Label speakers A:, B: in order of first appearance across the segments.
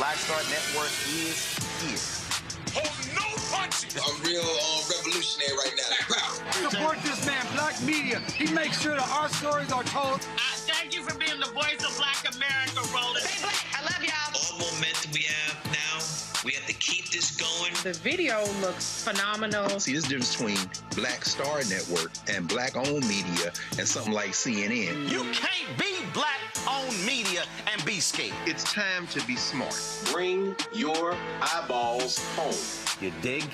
A: Black Star Network is here.
B: Hold no punches! I'm real revolutionary right now.
C: Support this man, Black Media. He makes sure that our stories are told.
D: Thank you for being the voice of Black America, Roland.
E: Stay black. I love y'all.
F: All momentum we have now, we have to keep this going.
G: The video looks phenomenal.
H: See, this difference between Black Star Network and Black-owned media and something like CNN.
A: You can't be Black-owned media and be scared.
H: It's time to be smart.
I: Bring your eyeballs home.
A: You dig?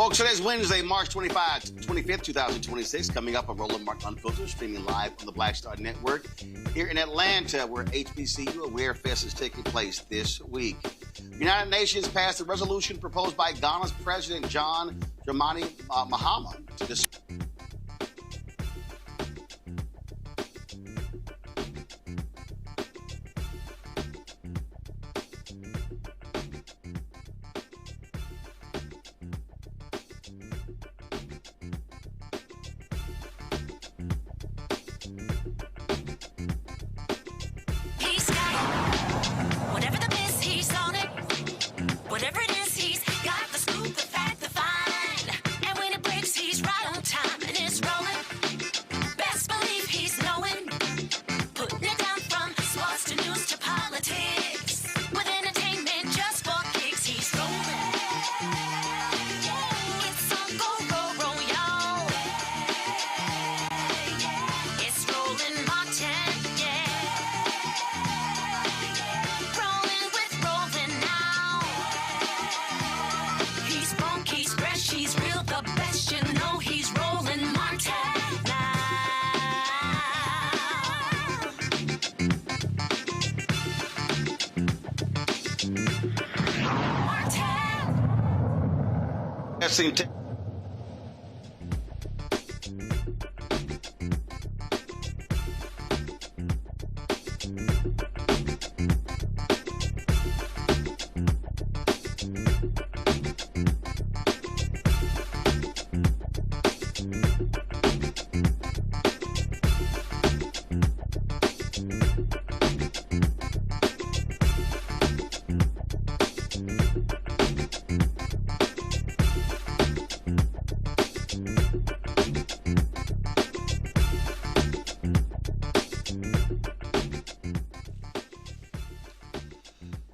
A: Folks, today's Wednesday, March 25th, 2026. Coming up on Roland Martin Unfiltered, streaming live on the Black Star Network here in Atlanta, where HBCU Aware Fest is taking place this week. The United Nations passed a resolution proposed by Ghana's President John Mahama to discuss.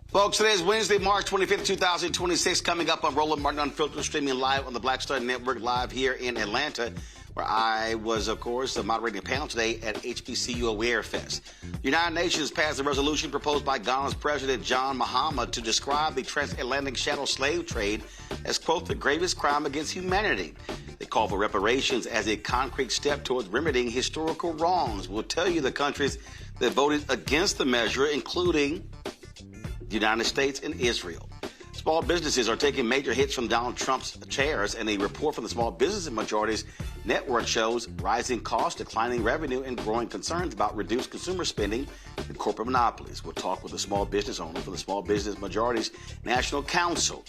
A: Folks, today is Wednesday, March 25th, 2026, coming up on Roland Martin Unfiltered, streaming live on the Black Star Network, live here in Atlanta, where I was, of course, moderating a panel today at HBCU Aware Fest. The United Nations passed a resolution proposed by Ghana's President John Mahama to describe the transatlantic chattel slave trade as, quote, the gravest crime against humanity. They call for reparations as a concrete step towards remedying historical wrongs. We'll tell you the countries that voted against the measure, including the United States and Israel. Small businesses are taking major hits from Donald Trump's chairs, and a report from the Small Business Majorities Network shows rising costs, declining revenue, and growing concerns about reduced consumer spending and corporate monopolies. We'll talk with a small business owner for the Small Business Majorities National Council.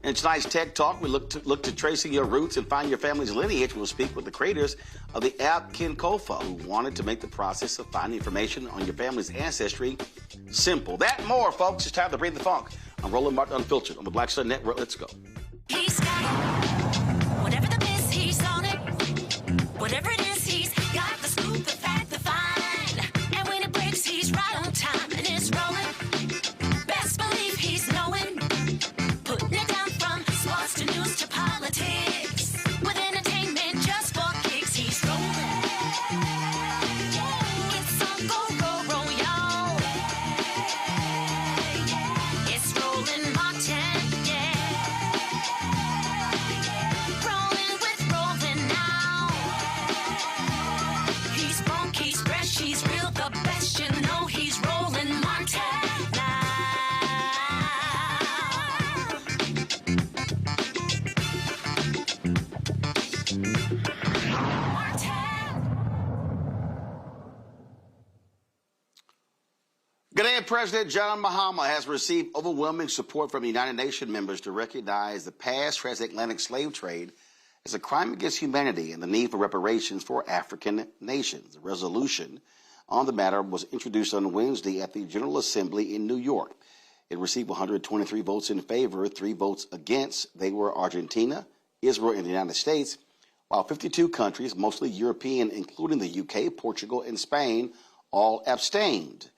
A: In tonight's Tech Talk, we look to tracing your roots and find your family's lineage. We'll speak with the creators of the app Kinkofa, who wanted to make the process of finding information on your family's ancestry simple. That and more, folks. It's time to breathe the funk. I'm Roland Martin Unfiltered on the Black Star Network. Let's go.
E: He's got it. Whatever the biz, he's on it. Whatever it is, he's got the scoop, the fact, the fine. And when it breaks, he's right on time and it's rolling. Best believe he's knowing. Putting it down from sports to news to politics. With entertainment just for kicks, he's rolling. It's on go, y'all. It's Roland Martin, yeah. Rolling with Roland now. He's funky, he's fresh, he's real, the best, you know he's Roland Martin now.
A: Ghanaian President John Mahama has received overwhelming support from United Nations members to recognize the past transatlantic slave trade as a crime against humanity and the need for reparations for African nations. A resolution on the matter was introduced on Wednesday at the General Assembly in New York. It received 123 votes in favor, 3 votes against. They were Argentina, Israel, and the United States, while 52 countries, mostly European, including the UK, Portugal, and Spain, all abstained.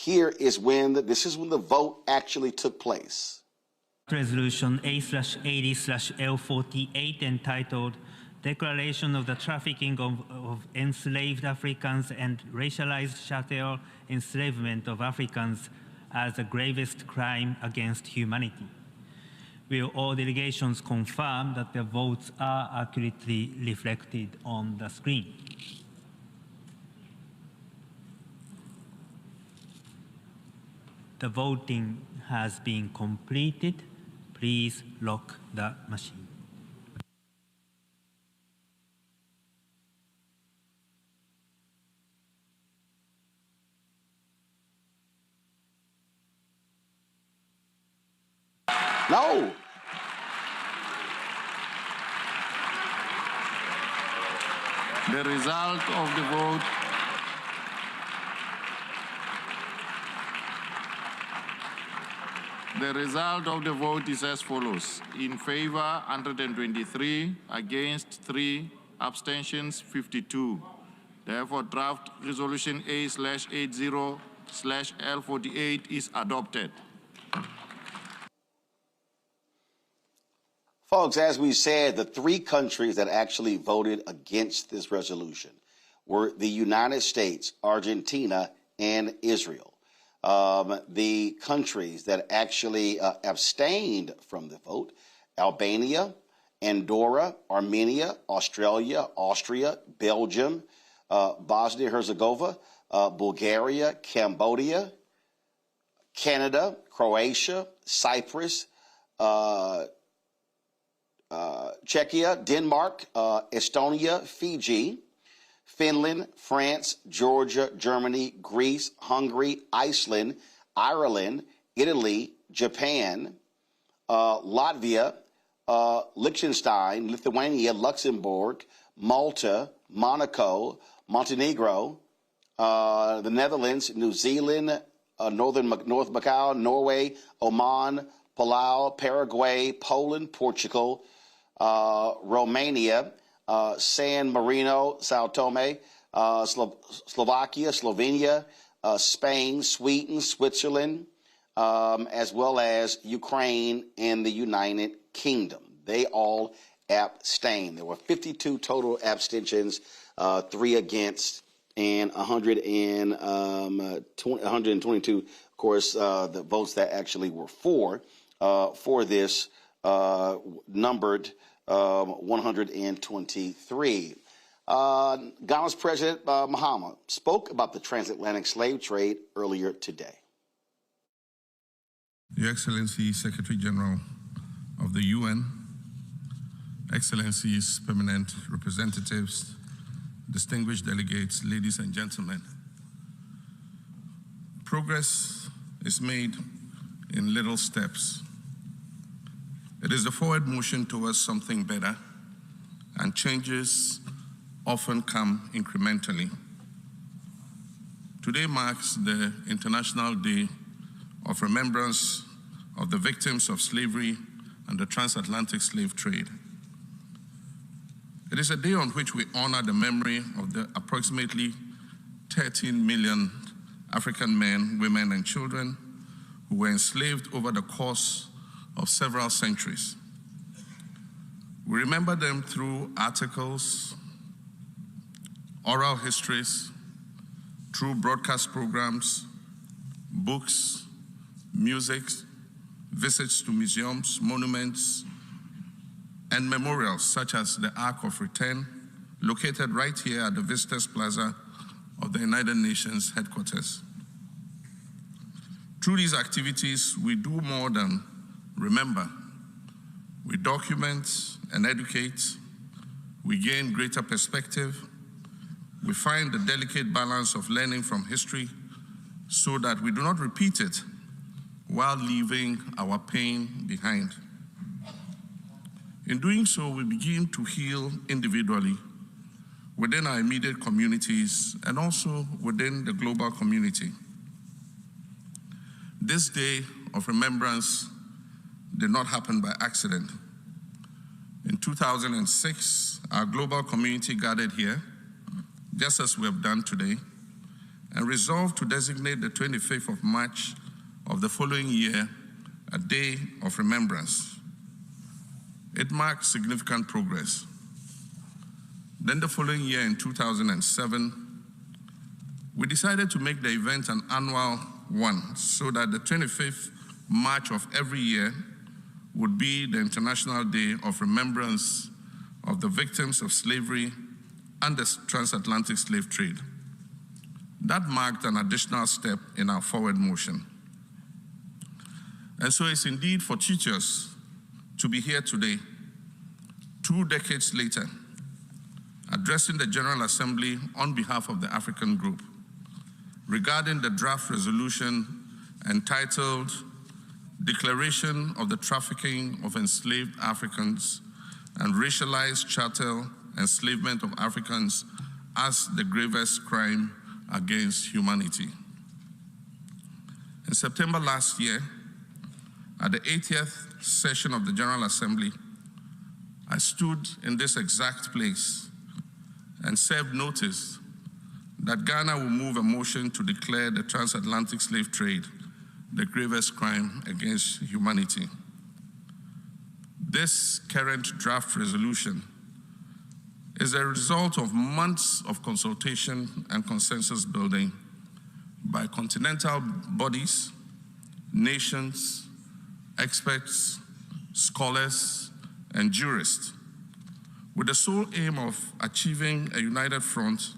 A: This is when the vote actually took place.
J: Resolution A/80/L48 entitled Declaration of the Trafficking of Enslaved Africans and Racialized Chattel Enslavement of Africans as the Gravest Crime Against Humanity. Will all delegations confirm that their votes are accurately reflected on the screen? The voting has been completed. Please lock the machine.
A: No.
K: The result of the vote. The result of the vote is as follows. In favor, 123. Against, 3. Abstentions, 52. Therefore, draft resolution A/80/L48 is adopted.
A: Folks, as we said, the three countries that actually voted against this resolution were the United States, Argentina, and Israel. The countries that actually abstained from the vote: Albania, Andorra, Armenia, Australia, Austria, Belgium, Bosnia-Herzegovina, Bulgaria, Cambodia, Canada, Croatia, Cyprus, Czechia, Denmark, Estonia, Fiji, Finland, France, Georgia, Germany, Greece, Hungary, Iceland, Ireland, Italy, Japan, Latvia, Liechtenstein, Lithuania, Luxembourg, Malta, Monaco, Montenegro, the Netherlands, New Zealand, North Macau, Norway, Oman, Palau, Paraguay, Poland, Portugal, Romania, San Marino, Sao Tome, Slovakia, Slovenia, Spain, Sweden, Switzerland, as well as Ukraine and the United Kingdom. They all abstained. There were 52 total abstentions, 3 against, and 122, of course, the votes that actually were for this numbered 123. Ghana's President Mahama spoke about the transatlantic slave trade earlier today.
L: Your Excellency, Secretary General of the UN, Excellencies, permanent representatives, distinguished delegates, ladies and gentlemen, progress is made in little steps. It is the forward motion towards something better, and changes often come incrementally. Today marks the International Day of Remembrance of the victims of slavery and the transatlantic slave trade. It is a day on which we honor the memory of the approximately 13 million African men, women, and children who were enslaved over the course of several centuries. We remember them through articles, oral histories, through broadcast programs, books, music, visits to museums, monuments, and memorials such as the Ark of Return, located right here at the Visitors Plaza of the United Nations headquarters. Through these activities, we do more than remember. We document and educate. We gain greater perspective. We find the delicate balance of learning from history so that we do not repeat it while leaving our pain behind. In doing so, we begin to heal individually within our immediate communities and also within the global community. This day of remembrance did not happen by accident. In 2006, our global community gathered here, just as we have done today, and resolved to designate the 25th of March of the following year a day of remembrance. It marked significant progress. Then the following year, in 2007, we decided to make the event an annual one so that the 25th March of every year would be the International Day of Remembrance of the victims of slavery and the transatlantic slave trade. That marked an additional step in our forward motion. And so it's indeed for teachers to be here today, 2 decades later, addressing the General Assembly on behalf of the African Group regarding the draft resolution entitled Declaration of the Trafficking of Enslaved Africans and Racialized Chattel Enslavement of Africans as the Gravest Crime Against Humanity. In September last year, at the 80th session of the General Assembly, I stood in this exact place and served notice that Ghana will move a motion to declare the transatlantic slave trade the gravest crime against humanity. This current draft resolution is a result of months of consultation and consensus building by continental bodies, nations, experts, scholars, and jurists, with the sole aim of achieving a united front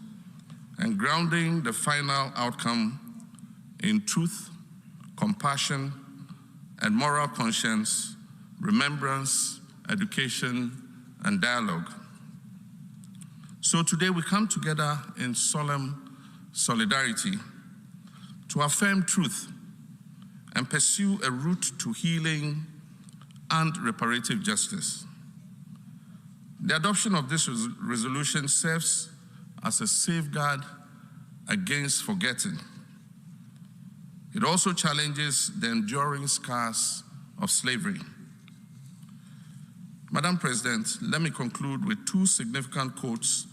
L: and grounding the final outcome in truth, compassion, and moral conscience, remembrance, education, and dialogue. So today we come together in solemn solidarity to affirm truth and pursue a route to healing and reparative justice. The adoption of this resolution serves as a safeguard against forgetting. It also challenges the enduring scars of slavery. Madam President, let me conclude with 2 significant quotes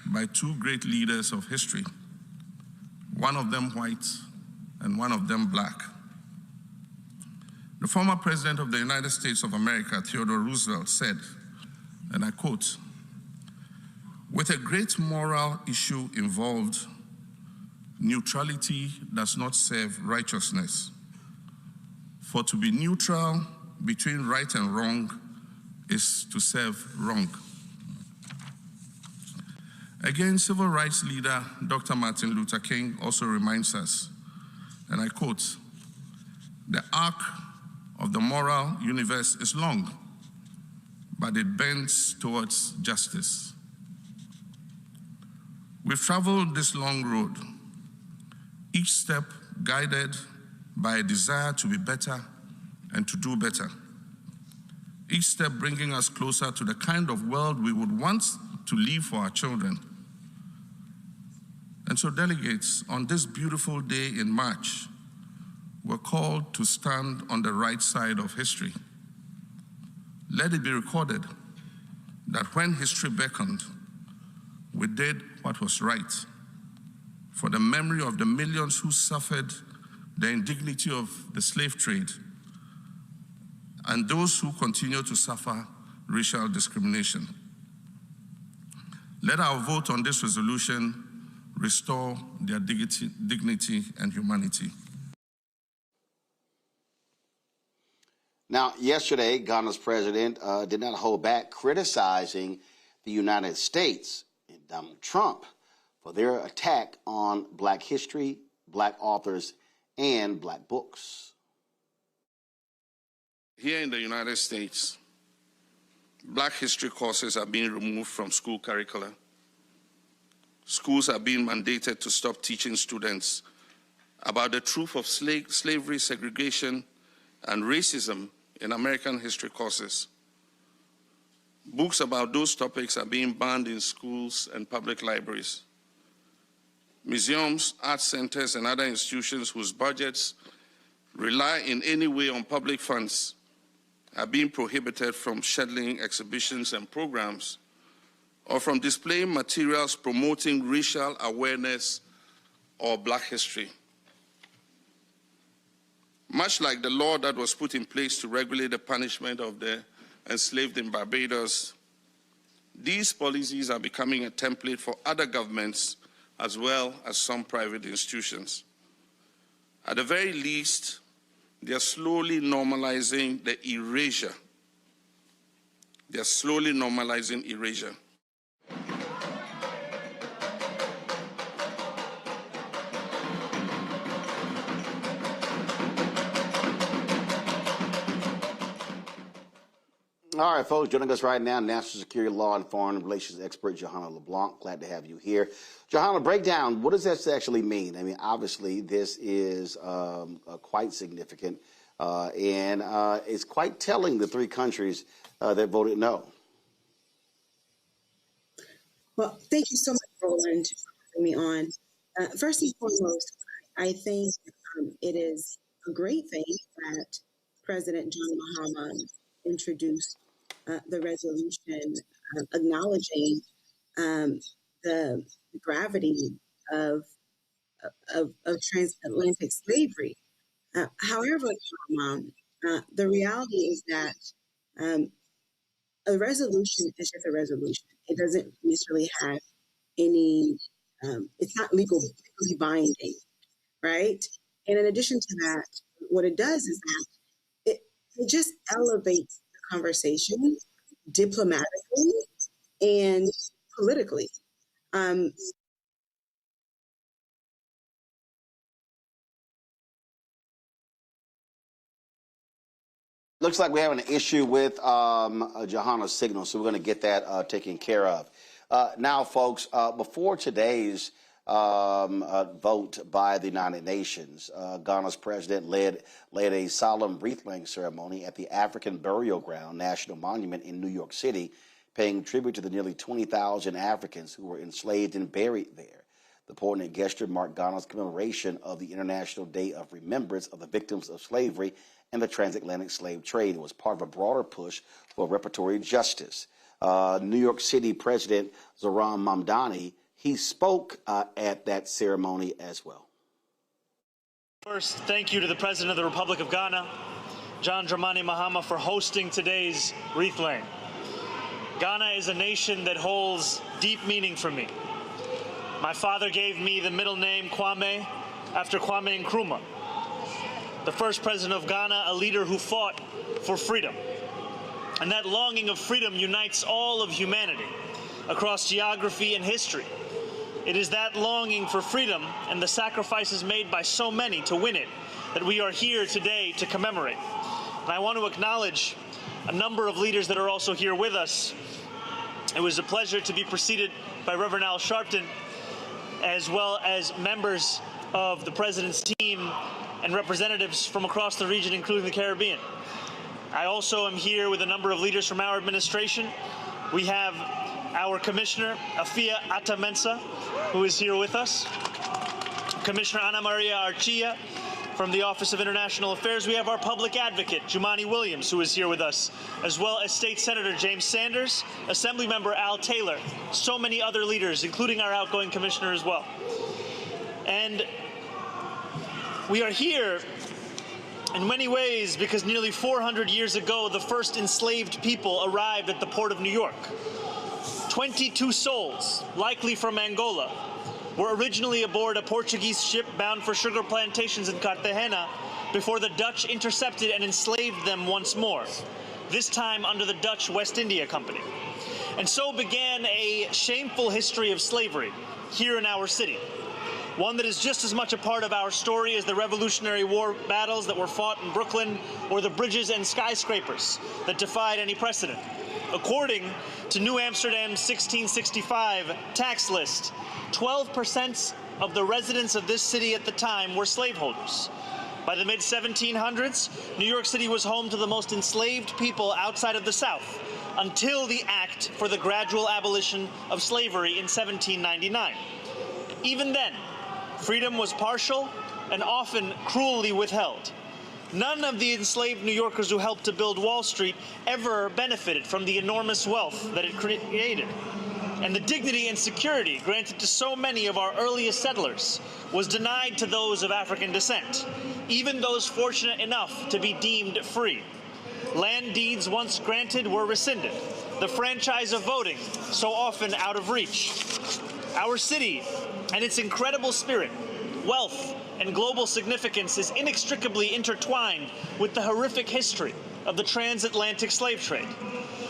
L: by 2 great leaders of history, one of them white and one of them black. The former President of the United States of America, Theodore Roosevelt, said, and I quote, "With a great moral issue involved, neutrality does not serve righteousness. For to be neutral between right and wrong is to serve wrong." Again, civil rights leader Dr. Martin Luther King also reminds us, and I quote, "The arc of the moral universe is long, but it bends towards justice." We've traveled this long road, each step guided by a desire to be better and to do better. Each step bringing us closer to the kind of world we would want to leave for our children. And so delegates, on this beautiful day in March, we're called to stand on the right side of history. Let it be recorded that when history beckoned, we did what was right for the memory of the millions who suffered the indignity of the slave trade and those who continue to suffer racial discrimination. Let our vote on this resolution restore their dignity and humanity.
A: Now, yesterday, Ghana's president did not hold back criticizing the United States and Donald Trump for their attack on Black history, Black authors, and Black books.
L: Here in the United States, Black history courses are being removed from school curricula. Schools are being mandated to stop teaching students about the truth of slavery, segregation, and racism in American history courses. Books about those topics are being banned in schools and public libraries. Museums, art centers, and other institutions whose budgets rely in any way on public funds are being prohibited from scheduling exhibitions and programs or from displaying materials promoting racial awareness or Black history. Much like the law that was put in place to regulate the punishment of the enslaved in Barbados, these policies are becoming a template for other governments as well as some private institutions. At the very least, they are slowly normalizing the erasure They are slowly normalizing erasure.
A: All right, folks, joining us right now, national security law and foreign relations expert Johanna LeBlanc. Glad to have you here. Johanna, break down, what does this actually mean? I mean, obviously, this is quite significant, and it's quite telling, the three countries that voted no.
M: Well, thank you so much, Roland, for having me on. First and foremost, I think it is a great thing that President John Mahama introduced the resolution acknowledging the gravity of transatlantic slavery. However, the reality is that a resolution is just a resolution. It doesn't necessarily have any, it's not legally binding, right? And in addition to that, what it does is that it just elevates the conversation diplomatically and politically.
A: Looks like we're having an issue with Johanna's signal, so we're going to get that taken care of. Now, folks, before today's vote by the United Nations, Ghana's president led a solemn wreath-laying ceremony at the African Burial Ground National Monument in New York City, paying tribute to the nearly 20,000 Africans who were enslaved and buried there. The poignant gesture marked Ghana's commemoration of the International Day of Remembrance of the Victims of Slavery and the Transatlantic Slave Trade. It was part of a broader push for reparatory justice. New York City President Zoran Mamdani, he spoke at that ceremony as well.
N: First, thank you to the President of the Republic of Ghana, John Dramani Mahama, for hosting today's wreath-laying. Ghana is a nation that holds deep meaning for me. My father gave me the middle name Kwame after Kwame Nkrumah, the first president of Ghana, a leader who fought for freedom. And that longing of freedom unites all of humanity across geography and history. It is that longing for freedom and the sacrifices made by so many to win it that we are here today to commemorate. And I want to acknowledge a number of leaders that are also here with us. It was a pleasure to be preceded by Reverend Al Sharpton, as well as members of the President's team and representatives from across the region, including the Caribbean. I also am here with a number of leaders from our administration. We have our Commissioner, Afia Atta-Mensah, who is here with us. Commissioner Ana Maria Archilla from the Office of International Affairs. We have our Public Advocate, Jumani Williams, who is here with us, as well as State Senator James Sanders, Assemblymember Al Taylor, so many other leaders, including our outgoing Commissioner as well. And we are here in many ways because nearly 400 years ago, the first enslaved people arrived at the port of New York. 22 souls, likely from Angola, were originally aboard a Portuguese ship bound for sugar plantations in Cartagena before the Dutch intercepted and enslaved them once more, this time under the Dutch West India Company. And so began a shameful history of slavery here in our city, one that is just as much a part of our story as the Revolutionary War battles that were fought in Brooklyn or the bridges and skyscrapers that defied any precedent. According to New Amsterdam's 1665 tax list, 12% of the residents of this city at the time were slaveholders. By the mid-1700s, New York City was home to the most enslaved people outside of the South, until the Act for the Gradual Abolition of Slavery in 1799. Even then, freedom was partial and often cruelly withheld. None of the enslaved New Yorkers who helped to build Wall Street ever benefited from the enormous wealth that it created. And the dignity and security granted to so many of our earliest settlers was denied to those of African descent, even those fortunate enough to be deemed free. Land deeds once granted were rescinded, the franchise of voting so often out of reach. Our city and its incredible spirit, wealth, and global significance is inextricably intertwined with the horrific history of the transatlantic slave trade.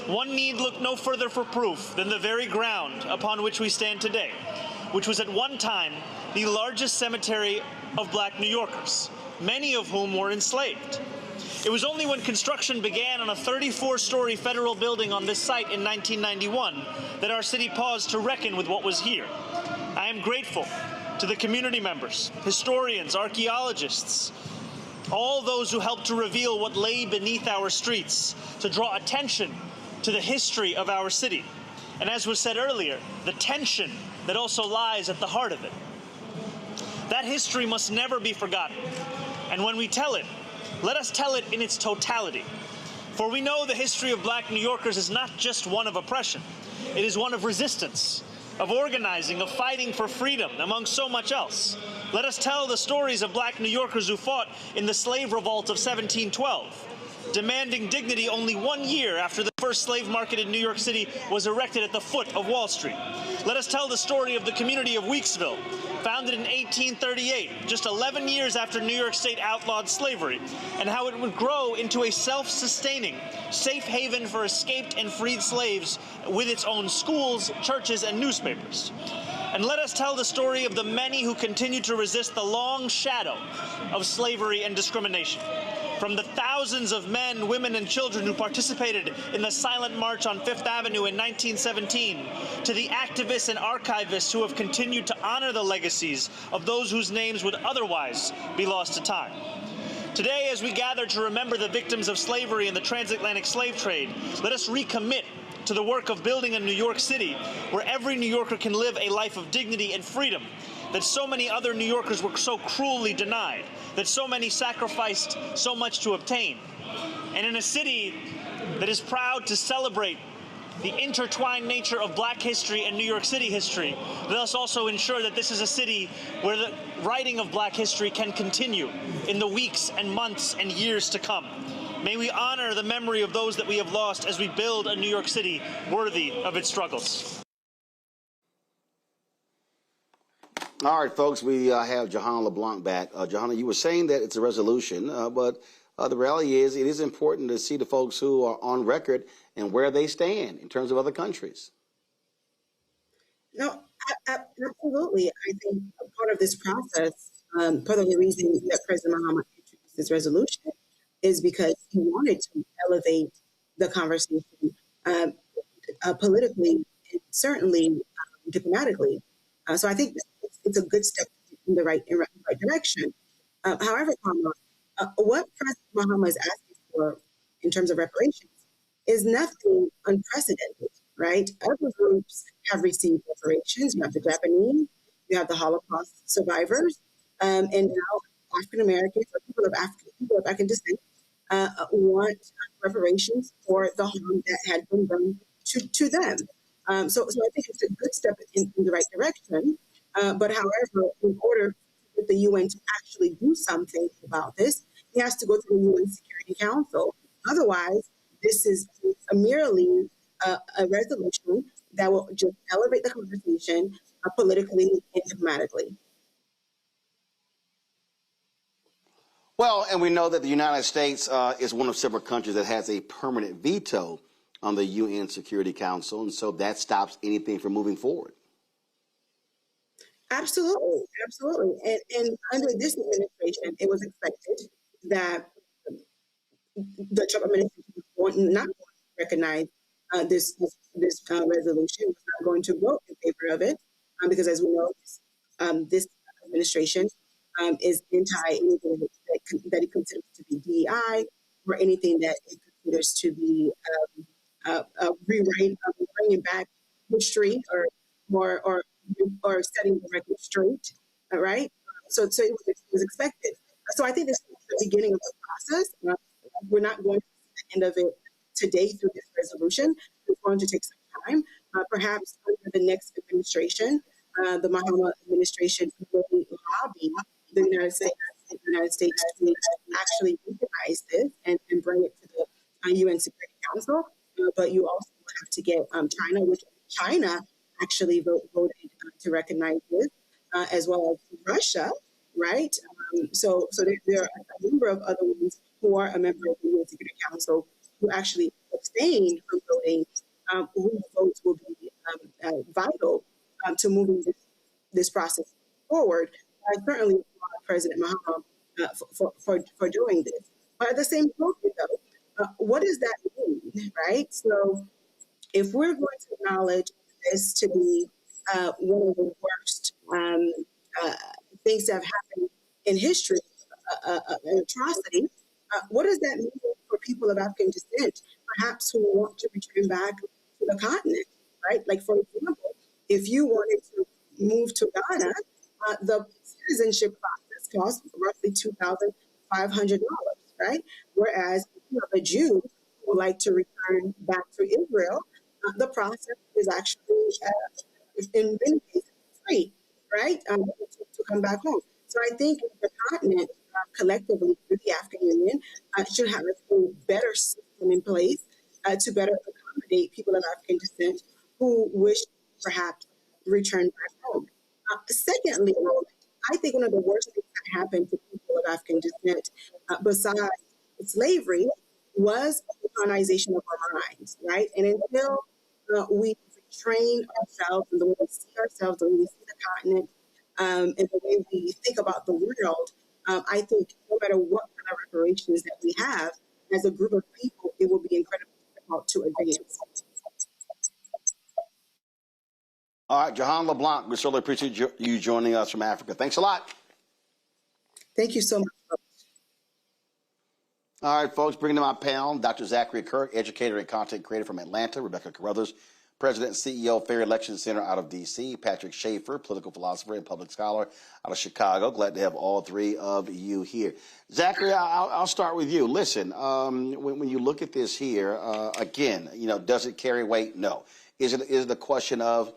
N: one need look no further for proof than the very ground upon which we stand today, which was at one time the largest cemetery of black New Yorkers, many of whom were enslaved. It was only when construction began on a 34-story federal building on this site in 1991 that our city paused to reckon with what was here. I am grateful to the community members, historians, archaeologists, all those who helped to reveal what lay beneath our streets, to draw attention to the history of our city. And as was said earlier, the tension that also lies at the heart of it. That history must never be forgotten. And when we tell it, let us tell it in its totality. For we know the history of black New Yorkers is not just one of oppression. It is one of resistance, of organizing, of fighting for freedom, among so much else. Let us tell the stories of black New Yorkers who fought in the slave revolt of 1712, demanding dignity only 1 year after the first slave market in New York City was erected at the foot of Wall Street. Let us tell the story of the community of Weeksville, founded in 1838, just 11 years after New York State outlawed slavery, and how it would grow into a self-sustaining, safe haven for escaped and freed slaves with its own schools, churches, and newspapers. And let us tell the story of the many who continue to resist the long shadow of slavery and discrimination. From the thousands of men, women, and children who participated in the silent march on Fifth Avenue in 1917, to the activists and archivists who have continued to honor the legacies of those whose names would otherwise be lost to time. Today, as we gather to remember the victims of slavery and the transatlantic slave trade, let us recommit to the work of building a New York City where every New Yorker can live a life of dignity and freedom that so many other New Yorkers were so cruelly denied, that so many sacrificed so much to obtain. And in a city that is proud to celebrate the intertwined nature of black history and New York City history, let us also ensure that this is a city where the writing of black history can continue in the weeks and months and years to come. May we honor the memory of those that we have lost as we build a New York City worthy of its struggles.
A: All right, folks, we have Johanna LeBlanc back. Johanna, you were saying that it's a resolution, but the reality is it is important to see the folks who are on record and where they stand in terms of other countries.
M: No, absolutely. I think a part of this process, part of the reason that President Mahama introduced this resolution is because he wanted to elevate the conversation politically and certainly diplomatically. So I think it's a good step in the right direction. However, what President Mahama is asking for in terms of reparations is nothing unprecedented, right? Other groups have received reparations. You have the Japanese, you have the Holocaust survivors, and now African Americans or people of African descent want reparations for the harm that had been done to them. So I think it's a good step in the right direction. But however, in order for the UN to actually do something about this, he has to go to the UN Security Council. Otherwise, this is merely a resolution that will just elevate the conversation politically and diplomatically.
A: Well, and we know that the United States is one of several countries that has a permanent veto on the UN Security Council, and so that stops anything from moving forward.
M: Absolutely. And under this administration, it was expected that the Trump administration was not going to recognize this resolution, was not going to vote in favor of it, because as we know, this administration is anti anything that it considers to be DEI or anything that it considers to be bringing back history or setting the record straight, right? So it was expected. So I think this is the beginning of the process. We're not going to see the end of it today through this resolution. It's going to take some time. Perhaps under the next administration, the Mahama administration will lobby the United States to actually recognize this and bring it to the UN Security Council. But you also have to get China, which China actually voted to recognize this, as well as Russia, right? So there are a number of other ones who are a member of the UN Security Council who actually abstain from voting, whose votes will be vital to moving this process forward. I certainly applaud President Mahama for doing this. But at the same token, though, what does that mean, right? So if we're going to acknowledge this to be one of the worst things that have happened in history, an atrocity, what does that mean for people of African descent, perhaps who want to return back to the continent, right? Like, for example, if you wanted to move to Ghana, the citizenship process costs roughly $2,500, right? Whereas if you have a Jew who would like to return back to Israel, the process is actually, in many cases, free, right? To come back home. So I think the continent, collectively, through the African Union, should have a better system in place to better accommodate people of African descent who wish to perhaps return back home. Secondly, I think one of the worst things that happened to people of African descent, besides slavery, was the colonization of our minds, right? And until we train ourselves in the way we see ourselves, the way we see the continent, and the way we think about the world, I think no matter what kind of reparations that we have, as a group of people, it will be incredibly difficult to advance.
A: All right, Jahan LeBlanc, we certainly appreciate you joining us from Africa. Thanks a lot.
M: Thank you so much.
A: All right, folks, bringing to my panel, Dr. Zachary Kirk, educator and content creator from Atlanta, Rebecca Carruthers, President and CEO, Fair Election Center out of D.C., Patrick Schaefer, political philosopher and public scholar out of Chicago. Glad to have all three of you here. Zachary, I'll start with you. Listen, when you look at this here, again, does it carry weight? No. Is it a question of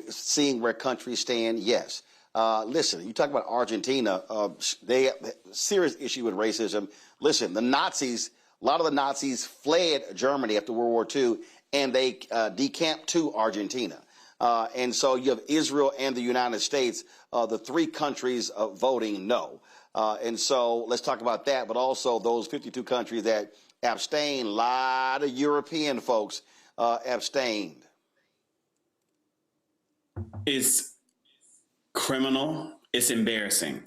A: seeing where countries stand? Yes. Listen, you talk about Argentina, they have a serious issue with racism. Listen, the Nazis, a lot of the Nazis fled Germany after World War II, and they decamped to Argentina. And so you have Israel and the United States, the three countries voting no. And so let's talk about that, but also those 52 countries that abstained. A lot of European folks abstained.
I: It's criminal. It's embarrassing.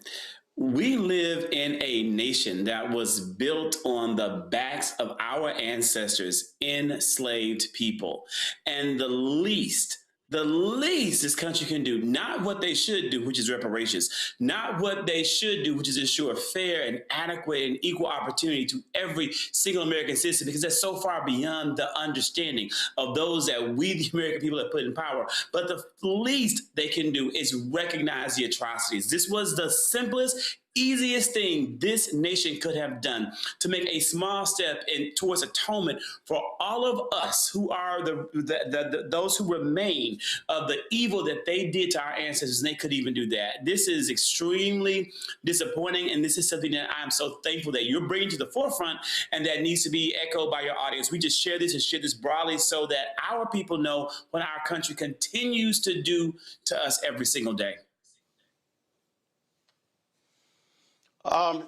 I: We live in a nation that was built on the backs of our ancestors, enslaved people. And the least this country can do, not what they should do, which is reparations, not what they should do, which is ensure fair and adequate and equal opportunity to every single American citizen, because that's so far beyond the understanding of those that we, the American people, have put in power. But the least they can do is recognize the atrocities. This was the simplest, easiest thing this nation could have done to make a small step towards atonement for all of us who are those who remain of the evil that they did to our ancestors, and they couldn't even do that. This is extremely disappointing, and this is something that I'm so thankful that you're bringing to the forefront, and that needs to be echoed by your audience. We just share this and share this broadly so that our people know what our country continues to do to us every single day.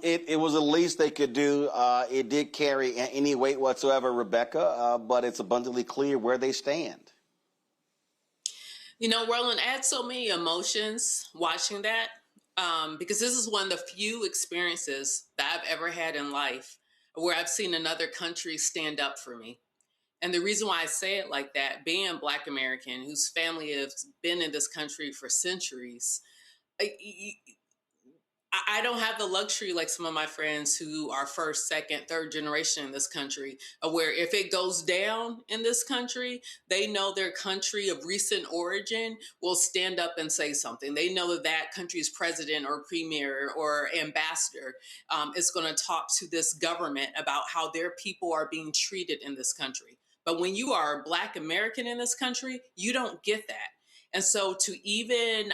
A: It was the least they could do. It did carry any weight whatsoever, Rebecca, but it's abundantly clear where they stand.
O: Roland, I had so many emotions watching that because this is one of the few experiences that I've ever had in life where I've seen another country stand up for me. And the reason why I say it like that, being a Black American whose family has been in this country for centuries, I don't have the luxury like some of my friends who are first, second, third generation in this country, where if it goes down in this country, they know their country of recent origin will stand up and say something. They know that that country's president or premier or ambassador is going to talk to this government about how their people are being treated in this country. But when you are a Black American in this country, you don't get that. And so to even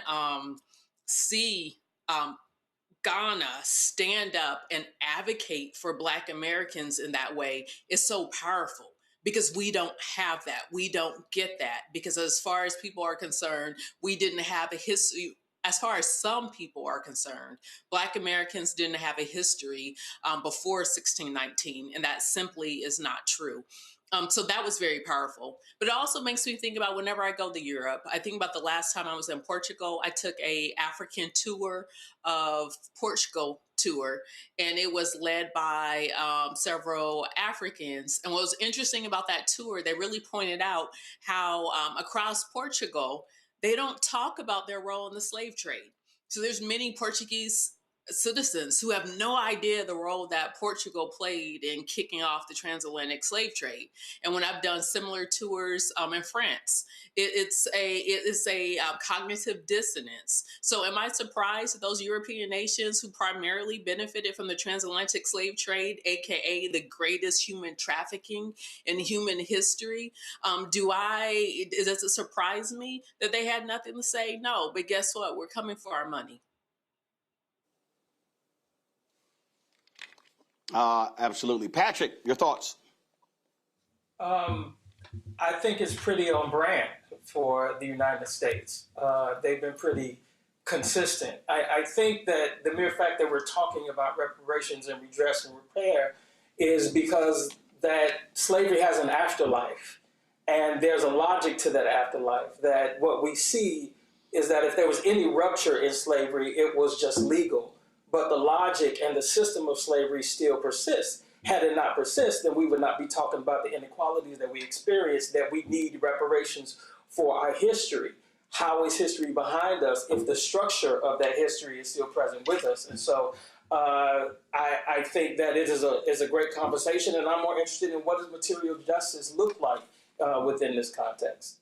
O: see Ghana stand up and advocate for Black Americans in that way is so powerful, because we don't have that. We don't get that, because as far as people are concerned, we didn't have a history. As far as some people are concerned, Black Americans didn't have a history before 1619, and that simply is not true. So that was very powerful. But it also makes me think about whenever I go to Europe, I think about the last time I was in Portugal, I took a African tour of Portugal tour, and it was led by several Africans. And what was interesting about that tour, they really pointed out how across Portugal, they don't talk about their role in the slave trade. So there's many Portuguese citizens who have no idea the role that Portugal played in kicking off the transatlantic slave trade. And when I've done similar tours in France, it's a cognitive dissonance. So am I surprised that those European nations who primarily benefited from the transatlantic slave trade, aka the greatest human trafficking in human history, does it surprise me that they had nothing to say? No, but guess what? We're coming for our money.
A: Absolutely. Patrick, your thoughts?
P: I think it's pretty on brand for the United States. They've been pretty consistent. I think that the mere fact that we're talking about reparations and redress and repair is because that slavery has an afterlife. And there's a logic to that afterlife, that what we see is that if there was any rupture in slavery, it was just legal. But the logic and the system of slavery still persists. Had it not persist, then we would not be talking about the inequalities that we experience, that we need reparations for our history. How is history behind us if the structure of that history is still present with us? And so I think that it is a great conversation, and I'm more interested in what does material justice look like within this context.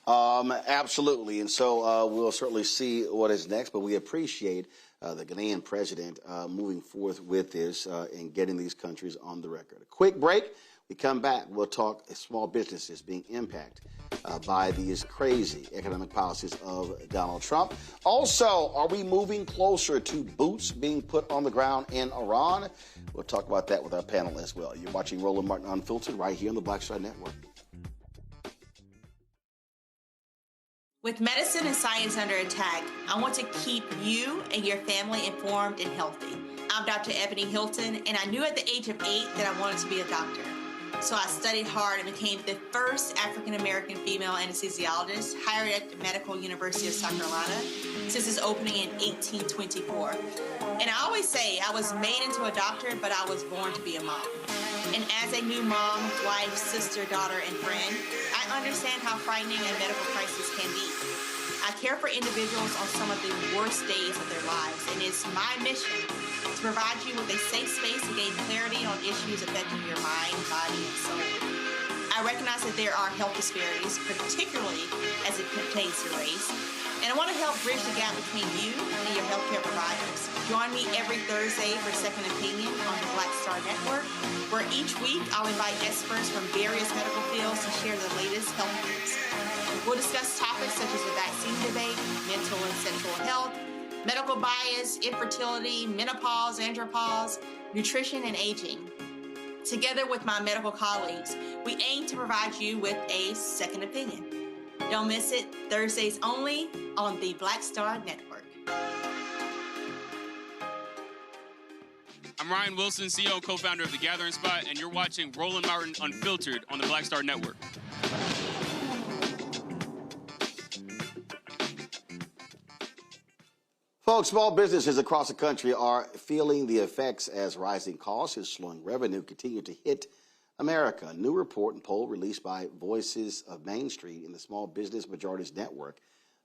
A: Absolutely. And so we'll certainly see what is next, but we appreciate the Ghanaian president moving forth with this and getting these countries on the record. A quick break. We come back. We'll talk small businesses being impacted by these crazy economic policies of Donald Trump. Also, are we moving closer to boots being put on the ground in Iran? We'll talk about that with our panel as well. You're watching Roland Martin Unfiltered right here on the Black Star Network.
Q: With medicine and science under attack, I want to keep you and your family informed and healthy. I'm Dr. Ebony Hilton, and I knew at the age of 8 that I wanted to be a doctor. So I studied hard and became the first African-American female anesthesiologist hired at the Medical University of South Carolina since its opening in 1824. And I always say I was made into a doctor, but I was born to be a mom. And as a new mom, wife, sister, daughter, and friend, I understand how frightening a medical crisis can be. I care for individuals on some of the worst days of their lives, and it's my mission to provide you with a safe space to gain clarity on issues affecting your mind, body, and soul. I recognize that there are health disparities, particularly as it pertains to race, and I want to help bridge the gap between you and your healthcare providers. Join me every Thursday for Second Opinion on the Black Star Network, where each week I'll invite experts from various medical fields to share the latest health news. We'll discuss topics such as the vaccine debate, mental and sexual health, medical bias, infertility, menopause, andropause, nutrition, and aging. Together with my medical colleagues, we aim to provide you with a second opinion. Don't miss it, Thursdays only on the Black Star Network.
R: I'm Ryan Wilson, CEO and co-founder of The Gathering Spot, and you're watching Roland Martin Unfiltered on the Black Star Network.
A: Folks, small businesses across the country are feeling the effects as rising costs and slowing revenue continue to hit America. A new report and poll released by Voices of Main Street in the Small Business Majorities Network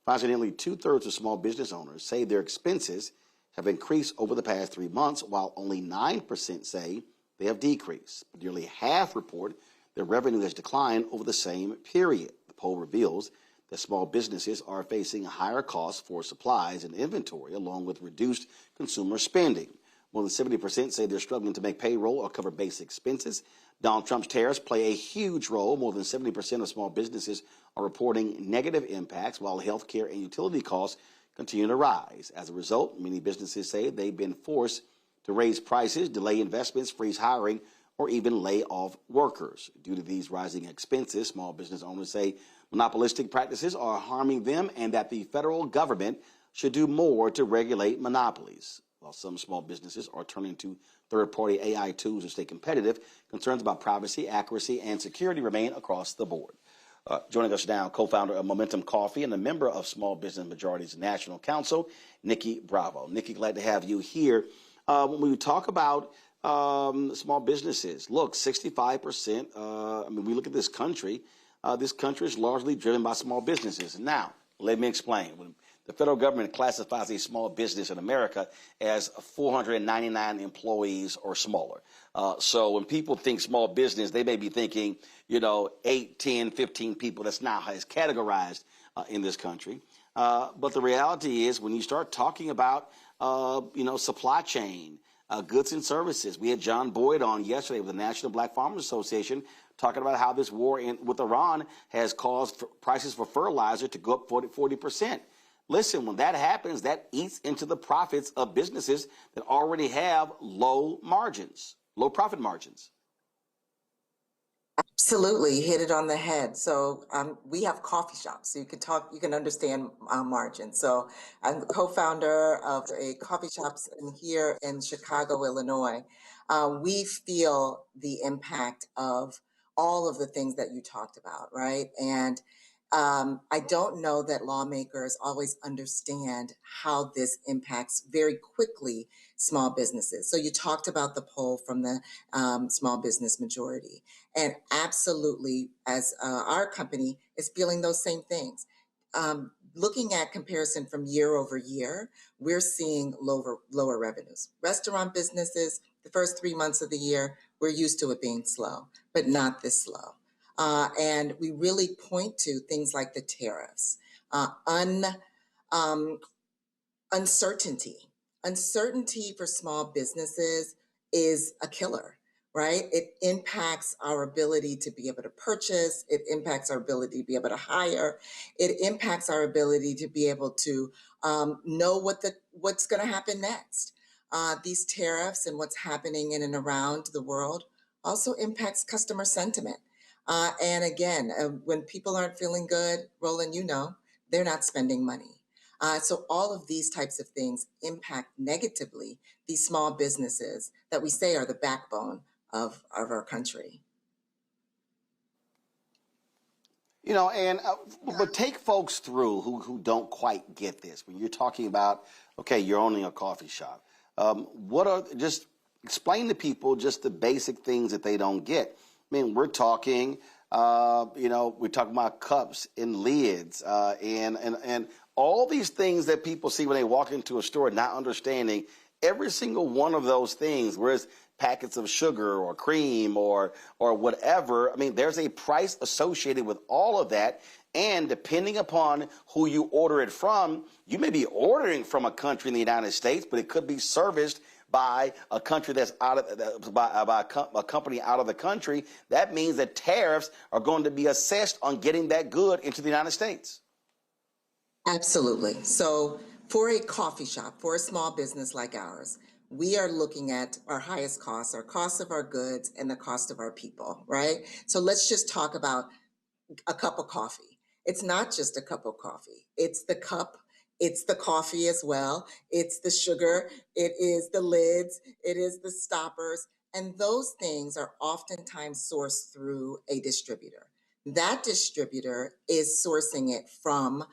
A: finds that nearly 2/3 of small business owners say their expenses have increased over the past 3 months, while only 9% say they have decreased. But nearly half report their revenue has declined over the same period. The poll reveals that small businesses are facing higher costs for supplies and inventory, along with reduced consumer spending. More than 70% say they're struggling to make payroll or cover basic expenses. Donald Trump's tariffs play a huge role. More than 70% of small businesses are reporting negative impacts, while healthcare and utility costs continue to rise. As a result, many businesses say they've been forced to raise prices, delay investments, freeze hiring, or even lay off workers. Due to these rising expenses, small business owners say monopolistic practices are harming them and that the federal government should do more to regulate monopolies. While some small businesses are turning to third-party AI tools to stay competitive, concerns about privacy, accuracy, and security remain across the board. Joining us now, co-founder of Momentum Coffee and a member of Small Business Majority's National Council, Nikki Bravo. Nikki, glad to have you here. When we talk about small businesses, look, 65%, I mean, we look at this country is largely driven by small businesses. Now, let me explain. When the federal government classifies a small business in America as 499 employees or smaller. So when people think small business, they may be thinking, 8, 10, 15 people. That's not how it's categorized in this country. But the reality is when you start talking about, supply chain, goods and services. We had John Boyd on yesterday with the National Black Farmers Association talking about how this war with Iran has caused prices for fertilizer to go up 40%. Listen, when that happens, that eats into the profits of businesses that already have low profit margins.
S: Absolutely, hit it on the head. So we have coffee shops, so you can understand margins. So I'm the co-founder of a coffee shops here in Chicago, Illinois. We feel the impact of all of the things that you talked about, right? And I don't know that lawmakers always understand how this impacts very quickly small businesses. So you talked about the poll from the Small Business Majority. And absolutely, as our company is feeling those same things. Looking at comparison from year over year, we're seeing lower revenues. Restaurant businesses, the first 3 months of the year, we're used to it being slow, but not this slow. And we really point to things like the tariffs, uncertainty. Uncertainty for small businesses is a killer, right? It impacts our ability to be able to purchase. It impacts our ability to be able to hire. It impacts our ability to be able to know what's going to happen next. These tariffs and what's happening in and around the world also impacts customer sentiment. And again, when people aren't feeling good, Roland, they're not spending money. So all of these types of things impact negatively these small businesses that we say are the backbone of our country.
A: But take folks through who don't quite get this. When you're talking about, okay, you're owning a coffee shop. Just explain to people just the basic things that they don't get. I mean, we're talking, we're talking about cups and lids and all these things that people see when they walk into a store, not understanding every single one of those things, whereas packets of sugar or cream or whatever. I mean, there's a price associated with all of that. And depending upon who you order it from, you may be ordering from a country in the United States, but it could be serviced by a country that's by a company out of the country. That means that tariffs are going to be assessed on getting that good into the United States.
S: Absolutely. So for a coffee shop, for a small business like ours, we are looking at our highest costs, our cost of our goods, and the cost of our people, right? So let's just talk about a cup of coffee. It's not just a cup of coffee. It's the cup. It's the coffee as well. It's the sugar. It is the lids. It is the stoppers. And those things are oftentimes sourced through a distributor. That distributor is sourcing it from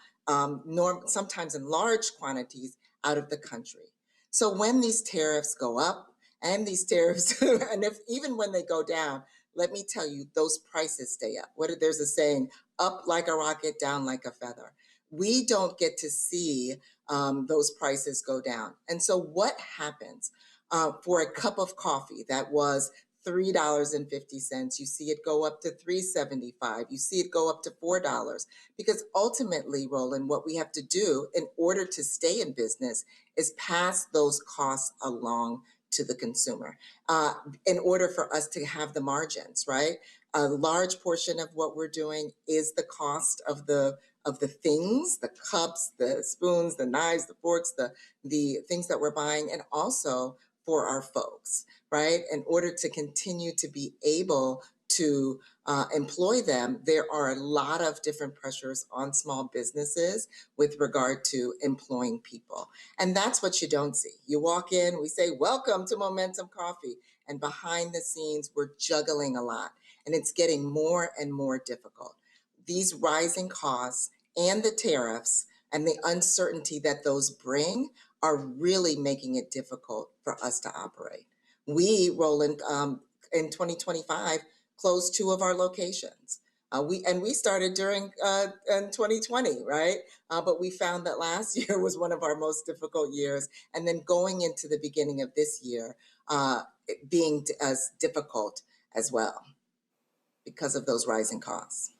S: sometimes in large quantities out of the country. So when these tariffs go up and these tariffs, and even when they go down, let me tell you, those prices stay up. There's a saying, up like a rocket, down like a feather. We don't get to see those prices go down. And so what happens for a cup of coffee that was $3.50, you see it go up to $3.75, you see it go up to $4, because ultimately, Roland, what we have to do in order to stay in business is pass those costs along to the consumer in order for us to have the margins, right? A large portion of what we're doing is the cost of the things, the cups, the spoons, the knives, the forks, the things that we're buying, and also for our folks, right? In order to continue to be able to employ them, there are a lot of different pressures on small businesses with regard to employing people. And that's what you don't see. You walk in, we say, welcome to Momentum Coffee. And behind the scenes, we're juggling a lot. And it's getting more and more difficult. These rising costs and the tariffs and the uncertainty that those bring are really making it difficult for us to operate. We, Roland, in 2025, closed 2 of our locations. We started during in 2020, right? But we found that last year was one of our most difficult years, and then going into the beginning of this year, it being as difficult as well because of those rising costs.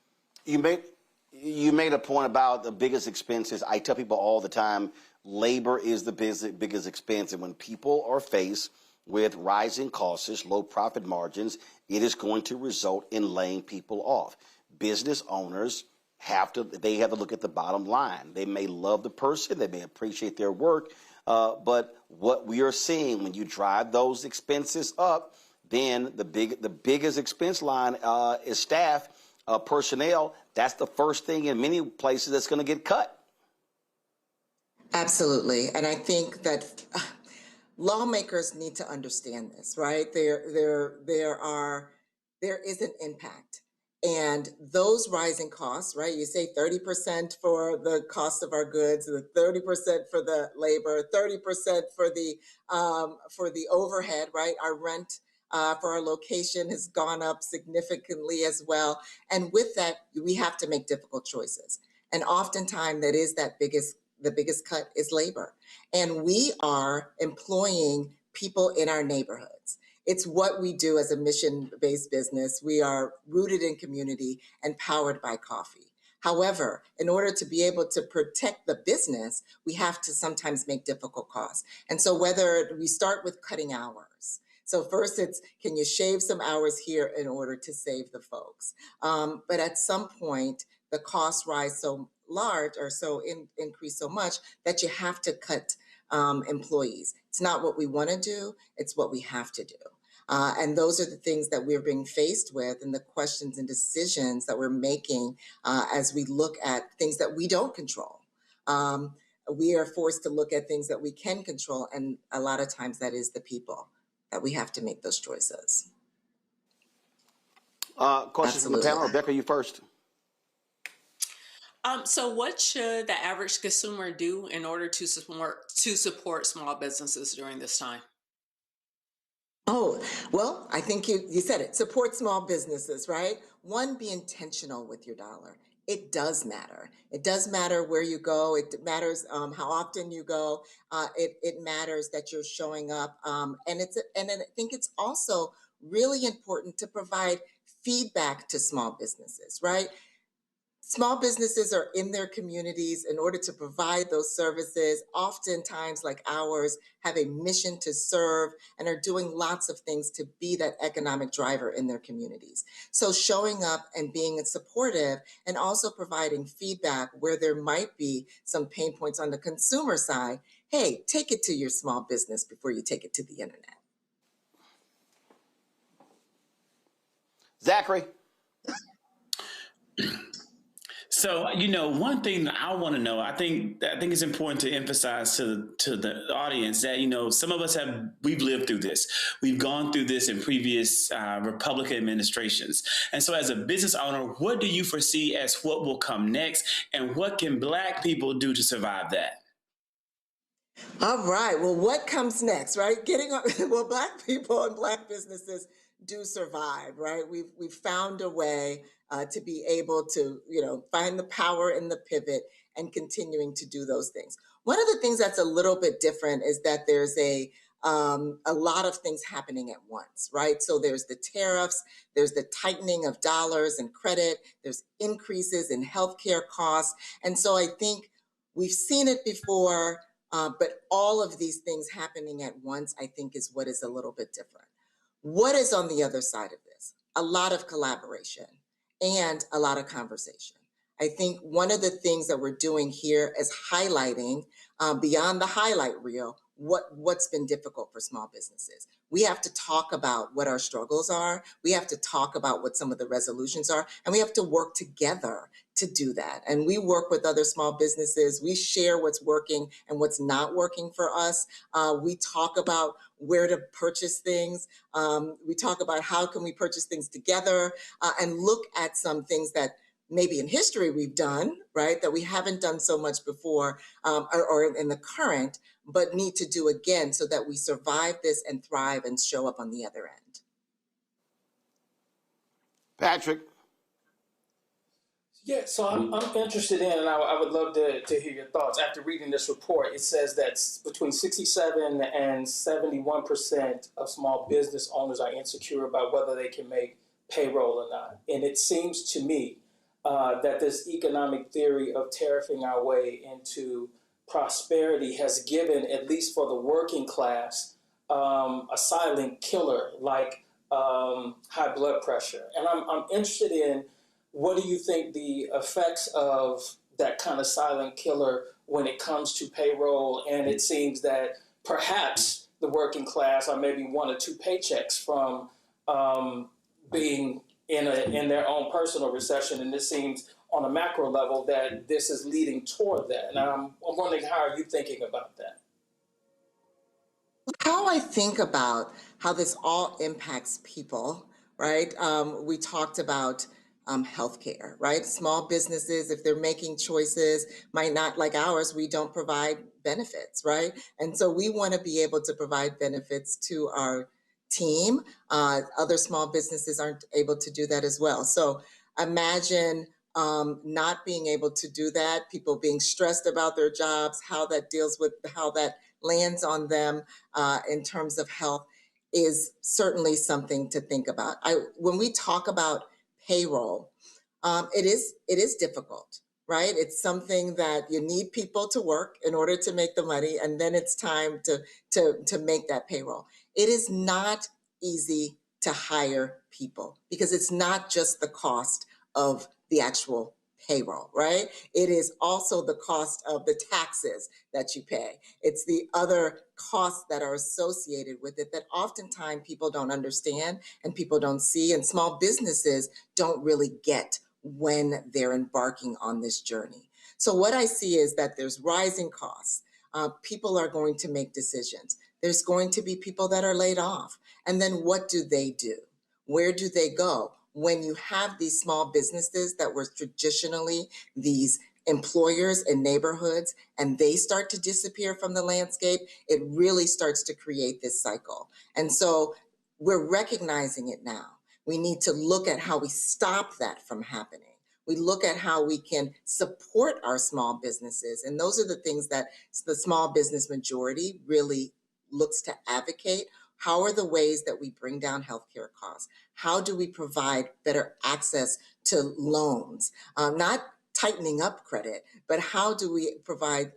A: You made a point about the biggest expenses. I tell people all the time, labor is the biggest expense, and when people are faced with rising costs, low profit margins, it is going to result in laying people off. Business owners have to look at the bottom line. They may love the person, they may appreciate their work, but what we are seeing when you drive those expenses up, then the biggest expense line is staff, personnel. That's the first thing in many places that's going to get cut.
S: Absolutely, and I think that lawmakers need to understand this, right? There is an impact, and those rising costs, right? You say 30% for the cost of our goods, the 30% for the labor, 30% for the overhead, right? Our rent for our location has gone up significantly as well, and with that, we have to make difficult choices, and oftentimes that is the biggest cut is labor. And we are employing people in our neighborhoods. It's what we do as a mission-based business. We are rooted in community and powered by coffee. However, in order to be able to protect the business, we have to sometimes make difficult costs. And so whether we start with cutting hours. So first it's, can you shave some hours here in order to save the folks? But at some point, the costs rise so large or increase so much that you have to cut employees. It's not what we want to do, it's what we have to do. And those are the things that we're being faced with and the questions and decisions that we're making as we look at things that we don't control. We are forced to look at things that we can control, and a lot of times that is the people that we have to make those choices.
A: Questions from the panel. Rebecca, you first.
O: So what should the average consumer do in order to support small businesses during this time?
S: Oh, well, I think you said it. Support small businesses, right? One, be intentional with your dollar. It does matter. It does matter where you go. It matters how often you go. It matters that you're showing up. And I think it's also really important to provide feedback to small businesses, right? Small businesses are in their communities in order to provide those services, oftentimes like ours, have a mission to serve and are doing lots of things to be that economic driver in their communities. So showing up and being supportive and also providing feedback where there might be some pain points on the consumer side. Hey, take it to your small business before you take it to the internet.
A: Zachary.
I: So, one thing that I want to know, I think it's important to emphasize to the audience that, some of us we've lived through this. We've gone through this in previous Republican administrations. And so as a business owner, what do you foresee as what will come next, and what can Black people do to survive that?
S: All right. Well, what comes next, right? Black people and Black businesses do survive, right? We've found a way to be able to, find the power in the pivot and continuing to do those things. One of the things that's a little bit different is that there's a lot of things happening at once, right? So there's the tariffs, there's the tightening of dollars and credit, there's increases in healthcare costs. And so I think we've seen it before, but all of these things happening at once, I think is what is a little bit different. What is on the other side of this? A lot of collaboration and a lot of conversation. I think one of the things that we're doing here is highlighting beyond the highlight reel, what's been difficult for small businesses. We have to talk about what our struggles are. We have to talk about what some of the resolutions are, and we have to work together to do that. And we work with other small businesses. We share what's working and what's not working for us. We talk about where to purchase things. We talk about how can we purchase things together and look at some things that maybe in history we've done, right, that we haven't done so much before or in the current, but need to do again so that we survive this and thrive and show up on the other end.
A: Patrick.
P: Yeah, so I'm interested in, and I would love to hear your thoughts. After reading this report, it says that between 67 and 71% of small business owners are insecure about whether they can make payroll or not. And it seems to me that this economic theory of tariffing our way into prosperity has given, at least for the working class, a silent killer like high blood pressure. And I'm interested in, what do you think the effects of that kind of silent killer when it comes to payroll? And it seems that perhaps the working class are maybe 1 or 2 paychecks from being in their own personal recession. And this seems on a macro level that this is leading toward that. And I'm wondering, how are you thinking about that?
S: How I think about how this all impacts people, right? We talked about healthcare, right? Small businesses, if they're making choices, might not, like ours, we don't provide benefits, right? And so we want to be able to provide benefits to our team. Other small businesses aren't able to do that as well. So imagine not being able to do that, people being stressed about their jobs, how that deals with, how that lands on them in terms of health is certainly something to think about. When we talk about payroll, it is difficult, right? It's something that you need people to work in order to make the money, and then it's time to make that payroll. It is not easy to hire people because it's not just the cost of the actual payroll, right? It is also the cost of the taxes that you pay. It's the other costs that are associated with it that oftentimes people don't understand and people don't see, and small businesses don't really get when they're embarking on this journey. So what I see is that there's rising costs. People are going to make decisions. There's going to be people that are laid off. And then what do they do? Where do they go? When you have these small businesses that were traditionally these employers in neighborhoods and they start to disappear from the landscape, it really starts to create this cycle. And so we're recognizing it now. We need to look at how we stop that from happening. We look at how we can support our small businesses. And those are the things that the small business majority really looks to advocate. How are the ways that we bring down healthcare costs? How do we provide better access to loans? Not tightening up credit, but how do we provide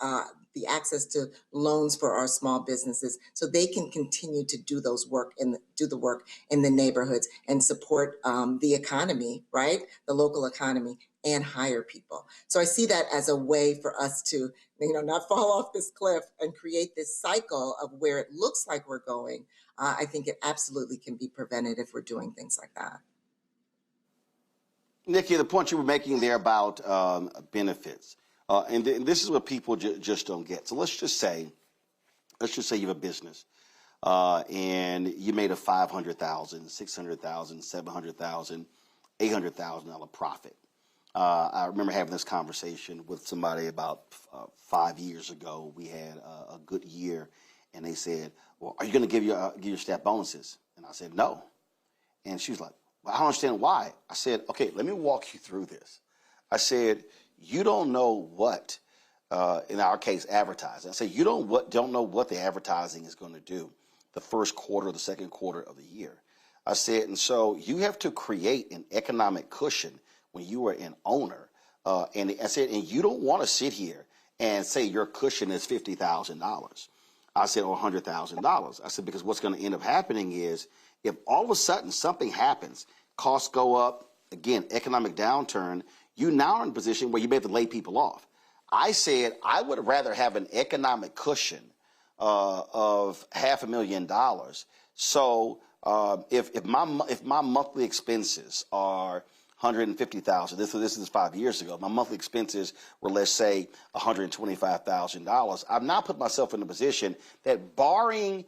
S: the access to loans for our small businesses so they can continue to do the work in the neighborhoods and support the economy, right? The local economy, and hire people. So I see that as a way for us to, not fall off this cliff and create this cycle of where it looks like we're going. I think it absolutely can be prevented if we're doing things like that.
A: Nikki, the point you were making there about benefits, and this is what people just don't get. So let's just say you have a business and you made a $500,000, $600,000, $700,000, $800,000 profit. I remember having this conversation with somebody about 5 years ago. We had a good year, and they said, "Well, are you going to give your staff bonuses?" And I said, "No." And she was like, "Well, I don't understand why." I said, "Okay, let me walk you through this." I said, "You don't know what, in our case, advertising." I said, "You don't know what the advertising is going to do the first quarter, the second quarter of the year." I said, and so you have to create an economic cushion when you are an owner. And I said, and you don't want to sit here and say your cushion is $50,000. I said, or $100,000. I said, because what's going to end up happening is if all of a sudden something happens, costs go up, again, economic downturn, you now are in a position where you may have to lay people off. I said, I would rather have an economic cushion of $500,000. So if my monthly expenses are $150,000, this is 5 years ago, my monthly expenses were, let's say, $125,000. I've now put myself in a position that, barring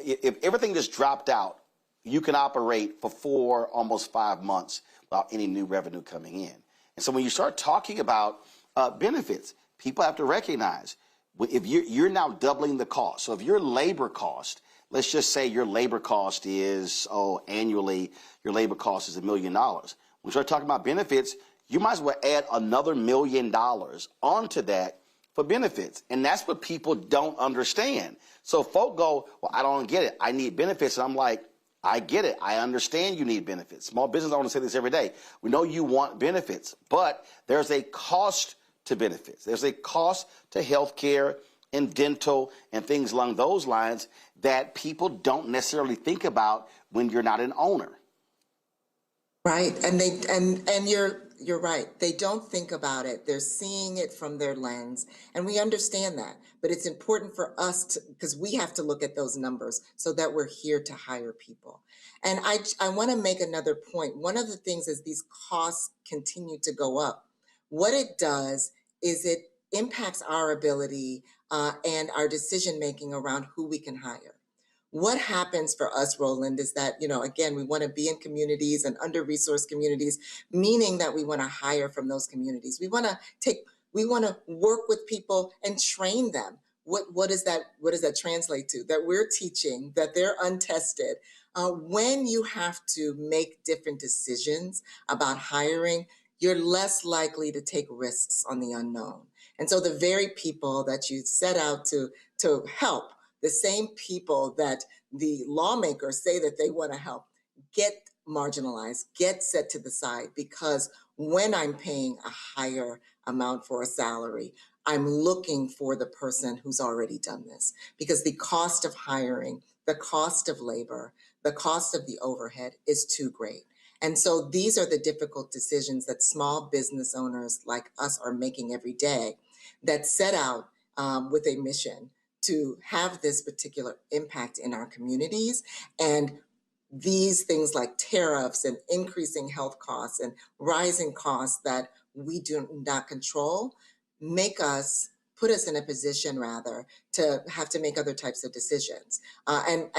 A: if everything just dropped out, you can operate for almost 5 months without any new revenue coming in. And so when you start talking about benefits, people have to recognize if you're now doubling the cost. So if your labor cost, let's just say your labor cost is, annually, your labor cost is $1 million. When you start talking about benefits, you might as well add another $1 million onto that for benefits. And that's what people don't understand. So folk go, well, I don't get it. I need benefits. And I'm like, I get it. I understand you need benefits. Small business owners say this every day. We know you want benefits, but there's a cost to benefits. There's a cost to health care and dental and things along those lines that people don't necessarily think about when you're not an owner.
S: Right, and you're right. They don't think about it. They're seeing it from their lens, and we understand that. But it's important for us to, because we have to look at those numbers so that we're here to hire people. And I want to make another point. One of the things is these costs continue to go up. What it does is it impacts our ability and our decision making around who we can hire. What happens for us, Roland, is that, again, we want to be in communities and under-resourced communities, meaning that we want to hire from those communities. We want to work with people and train them. What does that translate to? That we're teaching, that they're untested. When you have to make different decisions about hiring, you're less likely to take risks on the unknown. And so the very people that you set out to help, the same people that the lawmakers say that they want to help, get marginalized, get set to the side, because when I'm paying a higher amount for a salary, I'm looking for the person who's already done this, because the cost of hiring, the cost of labor, the cost of the overhead is too great. And so these are the difficult decisions that small business owners like us are making every day, that set out with a mission to have this particular impact in our communities. And these things like tariffs and increasing health costs and rising costs that we do not control put us in a position rather to have to make other types of decisions. And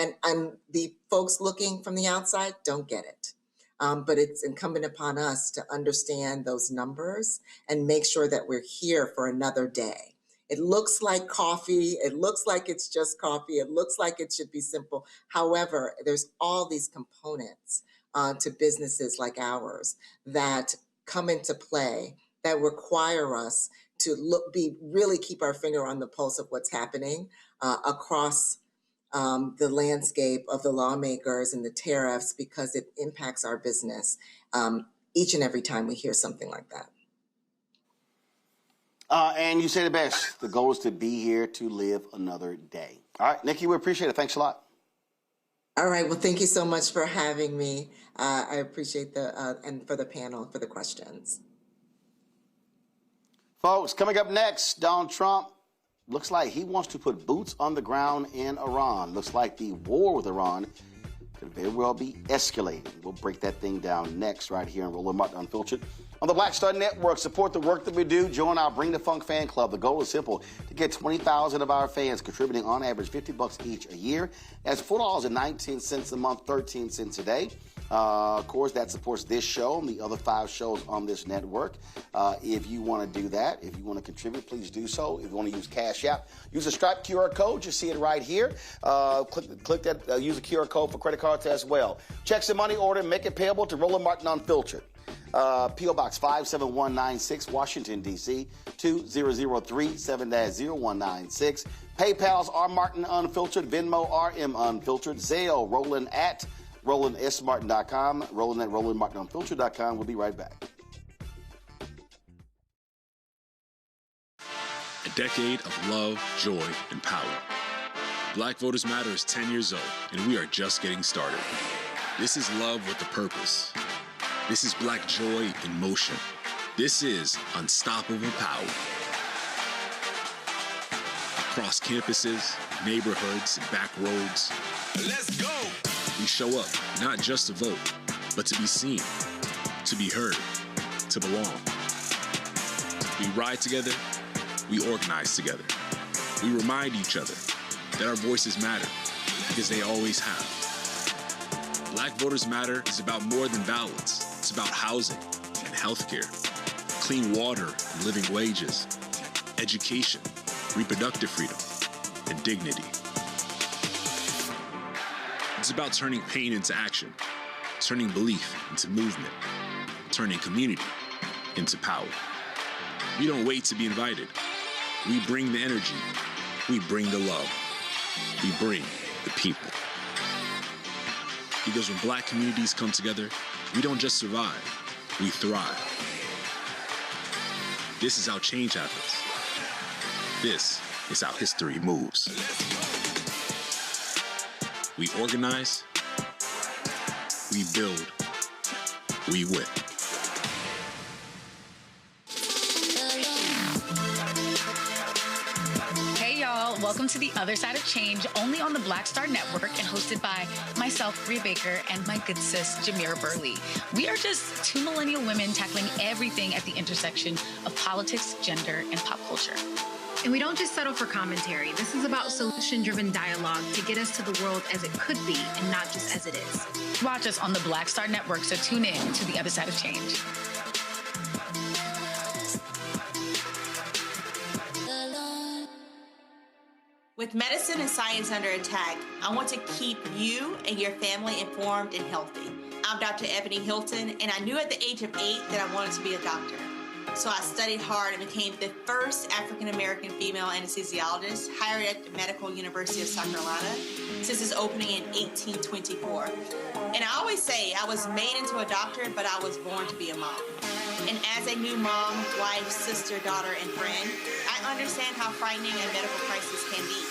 S: the folks looking from the outside don't get it. But it's incumbent upon us to understand those numbers and make sure that we're here for another day. It looks like coffee. It looks like it's just coffee. It looks like it should be simple. However, there's all these components to businesses like ours that come into play that require us to really keep our finger on the pulse of what's happening across the landscape of the lawmakers and the tariffs, because it impacts our business each and every time we hear something like that.
A: And you say the best. The goal is to be here to live another day. All right, Nikki, we appreciate it. Thanks a lot.
S: All right. Well, thank you so much for having me. I appreciate and for the panel, for the questions.
A: Folks, coming up next, Donald Trump looks like he wants to put boots on the ground in Iran. Looks like the war with Iran could very well be escalating. We'll break that thing down next right here on Roland Martin Unfiltered. On the Black Star Network, support the work that we do. Join our Bring the Funk fan club. The goal is simple: to get 20,000 of our fans contributing on average $50 each a year. That's $4.19 a month, 13 cents a day. Of course, that supports this show and the other 5 shows on this network. If you want to do that, if you want to contribute, please do so. If you want to use Cash App, use the Stripe QR code. You see it right here. Click that, use the QR code for credit cards as well. Checks and money order, make it payable to Roland Martin Unfiltered. P.O. Box 57196, Washington, D.C., 2003 7-0196. PayPal's R. Martin Unfiltered, Venmo RM Unfiltered, Zelle, Roland at RolandSMartin.com, Roland at RolandMartinUnfiltered.com. We'll be right back.
T: A decade of love, joy, and power. Black Voters Matter is 10 years old, and we are just getting started. This is love with a purpose. This is Black joy in motion. This is unstoppable power. Across campuses, neighborhoods, and back roads.
B: Let's go!
T: We show up, not just to vote, but to be seen, to be heard, to belong. We ride together, we organize together. We remind each other that our voices matter, because they always have. Black Voters Matter is about more than ballots. It's about housing and healthcare, clean water and living wages, education, reproductive freedom, and dignity. It's about turning pain into action, turning belief into movement, turning community into power. We don't wait to be invited. We bring the energy. We bring the love. We bring the people. Because when Black communities come together, we don't just survive, we thrive. This is how change happens. This is how history moves. We organize, we build, we win.
U: Hey y'all, welcome to The Other Side of Change, only on the Black Star Network and hosted by myself, Bria Baker, and my good sis, Jamira Burley. We are just two millennial women tackling everything at the intersection of politics, gender, and pop culture.
V: And we don't just settle for commentary. This is about solution-driven dialogue to get us to the world as it could be and not just as it is.
U: Watch us on the Black Star Network, so tune in to The Other Side of Change.
Q: With medicine and science under attack, I want to keep you and your family informed and healthy. I'm Dr. Ebony Hilton, and I knew at the age of 8 that I wanted to be a doctor. So I studied hard and became the first African-American female anesthesiologist hired at the Medical University of South Carolina since its opening in 1824. And I always say I was made into a doctor, but I was born to be a mom. And as a new mom, wife, sister, daughter, and friend, I understand how frightening a medical crisis can be.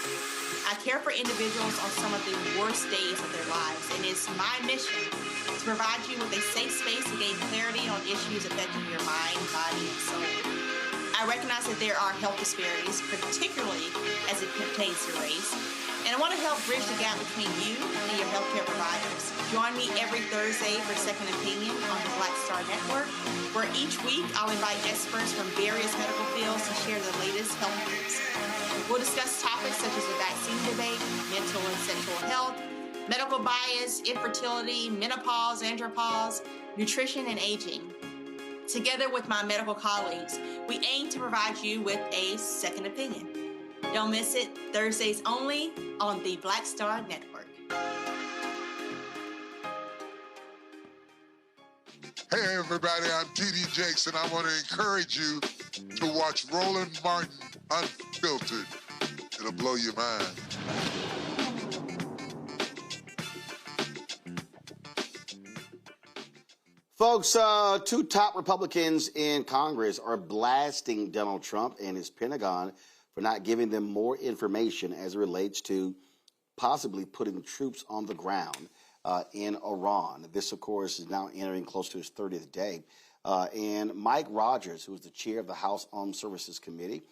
Q: I care for individuals on some of the worst days of their lives, and it's my mission to provide you with a safe space to gain clarity on issues affecting your mind, body, and soul. I recognize that there are health disparities, particularly as it pertains to race, and I want to help bridge the gap between you and your healthcare providers. Join me every Thursday for Second Opinion on the Black Star Network, where each week I'll invite experts from various medical fields to share the latest health news. We'll discuss topics such as the vaccine debate, mental and sexual health, medical bias, infertility, menopause, andropause, nutrition, and aging. Together with my medical colleagues, we aim to provide you with a second opinion. Don't miss it, Thursdays only on the Black Star Network.
W: Hey everybody, I'm T.D. Jakes, and I want to encourage you to watch Roland Martin Unfiltered. It'll blow your mind.
A: Folks, two top Republicans in Congress are blasting Donald Trump and his Pentagon for not giving them more information as it relates to possibly putting troops on the ground in Iran. This, of course, is now entering close to his 30th day. And Mike Rogers, who is the chair of the House Armed Services Committee,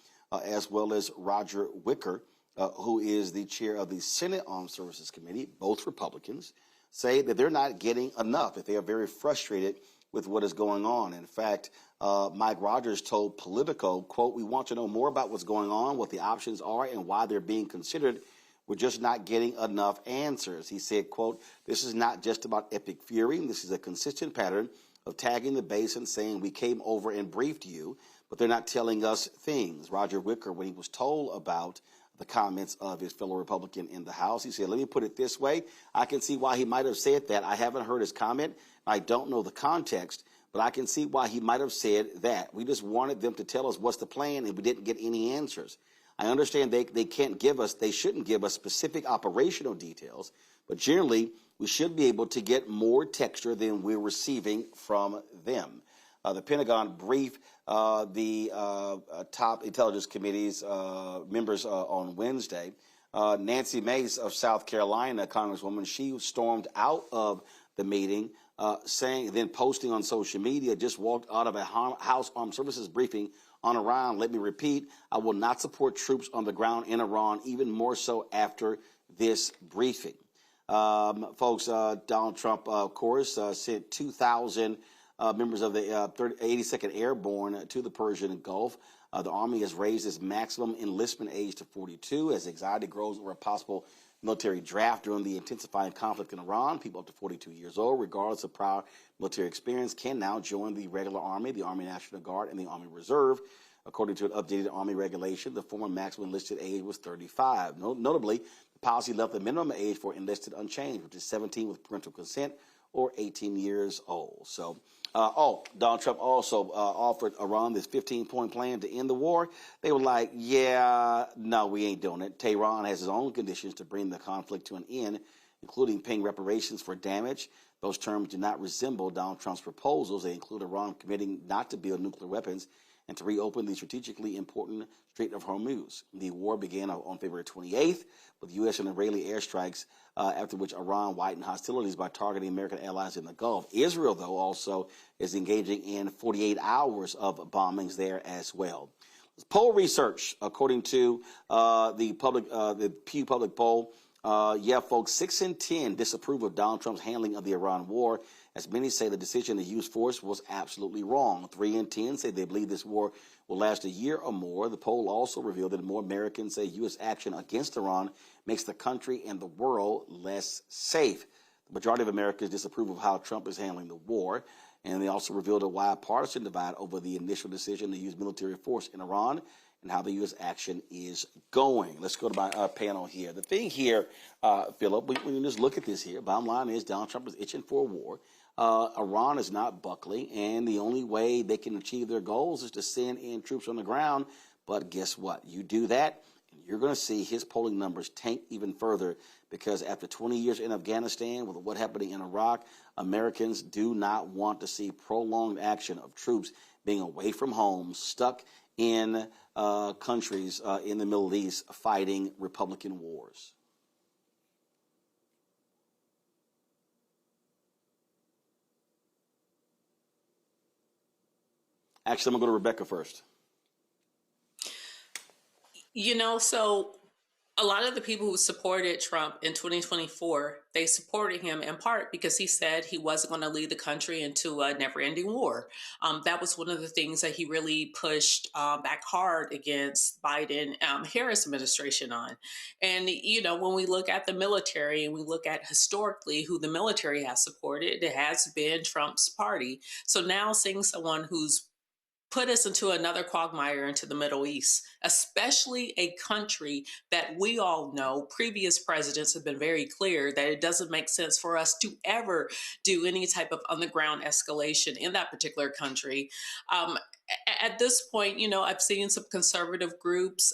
A: as well as Roger Wicker, who is the chair of the Senate Armed Services Committee, both Republicans, say that they're not getting enough, that they are very frustrated with what is going on. In fact, Mike Rogers told Politico, quote, "We want to know more about what's going on, what the options are, and why they're being considered. We're just not getting enough answers." He said, quote, "This is not just about epic fury. This is a consistent pattern of tagging the base and saying we came over and briefed you, but they're not telling us things." Roger Wicker, when he was told about the comments of his fellow Republican in the House, he said, "Let me put it this way. I can see why he might have said that. I haven't heard his comment. I don't know the context, but I can see why he might have said that. We just wanted them to tell us what's the plan, and we didn't get any answers. I understand they shouldn't give us specific operational details, but generally we should be able to get more texture than we're receiving from them." The Pentagon briefed the top intelligence committees members on Wednesday. Nancy Mace of South Carolina, Congresswoman, she stormed out of the meeting, saying, then posting on social media, just walked out of a House Armed Services briefing on Iran. Let me repeat, I will not support troops on the ground in Iran, even more so after this briefing. Folks, Donald Trump, of course, sent 2,000 members of the 82nd Airborne to the Persian Gulf. The Army has raised its maximum enlistment age to 42 as anxiety grows over a possible military draft during the intensifying conflict in Iran. People up to 42 years old, regardless of prior military experience, can now join the regular Army, the Army National Guard, and the Army Reserve. According to an updated Army regulation, the former maximum enlisted age was 35. Notably, the policy left the minimum age for enlisted unchanged, which is 17 with parental consent or 18 years old. So, Donald Trump also offered Iran this 15-point plan to end the war. They were like, yeah, no, we ain't doing it. Tehran has its own conditions to bring the conflict to an end, including paying reparations for damage. Those terms do not resemble Donald Trump's proposals. They include Iran committing not to build nuclear weapons and to reopen the strategically important Strait of Hormuz. The war began on February 28th with U.S. and Israeli airstrikes, after which Iran widened hostilities by targeting American allies in the Gulf. Israel, though, also is engaging in 48 hours of bombings there as well. Poll research, according to the Pew Public Poll, folks, 6 in 10 disapprove of Donald Trump's handling of the Iran war, as many say the decision to use force was absolutely wrong. 3 in 10 say they believe this war will last a year or more. The poll also revealed that more Americans say U.S. action against Iran makes the country and the world less safe. The majority of Americans disapprove of how Trump is handling the war, and they also revealed a wide partisan divide over the initial decision to use military force in Iran and how the U.S. action is going. Let's go to my panel here. The thing here, Philip, when you just look at this here, bottom line is Donald Trump is itching for a war. Iran is not buckling, and the only way they can achieve their goals is to send in troops on the ground. But guess what? You do that, and you're going to see his polling numbers tank even further, because after 20 years in Afghanistan, with what happening in Iraq, Americans do not want to see prolonged action of troops being away from home, stuck in countries in the Middle East fighting Republican wars. Actually, I'm going to go to Rebecca first.
O: So a lot of the people who supported Trump in 2024, they supported him in part because he said he wasn't going to lead the country into a never-ending war. That was one of the things that he really pushed back hard against Biden-Harris administration on. And, when we look at the military and we look at historically who the military has supported, it has been Trump's party. So now seeing someone who's put us into another quagmire into the Middle East, especially a country that we all know previous presidents have been very clear that it doesn't make sense for us to ever do any type of underground escalation in that particular country. At this point, I've seen some conservative groups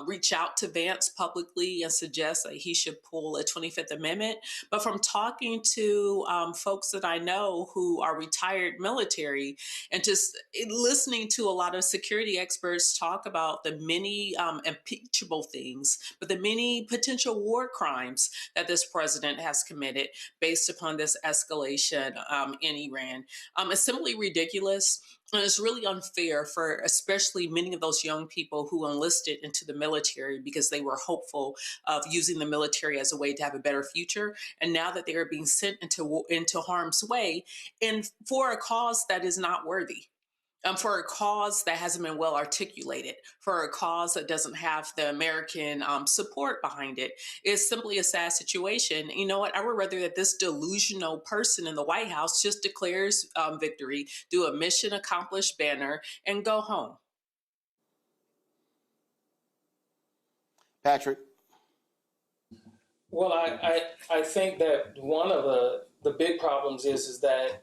O: reach out to Vance publicly and suggest that he should pull a 25th Amendment. But from talking to folks that I know who are retired military and just listening to a lot of security experts talk about the many impeachable things, but the many potential war crimes that this president has committed based upon this escalation in Iran, it's simply ridiculous. And it's really unfair for especially many of those young people who enlisted into the military because they were hopeful of using the military as a way to have a better future. And now that they are being sent into harm's way and for a cause that is not worthy. For a cause that hasn't been well articulated, for a cause that doesn't have the American support behind it, is simply a sad situation. You know what? I would rather that this delusional person in the White House just declares victory, do a mission accomplished banner, and go home.
A: Patrick?
P: Well, I think that one of the big problems is that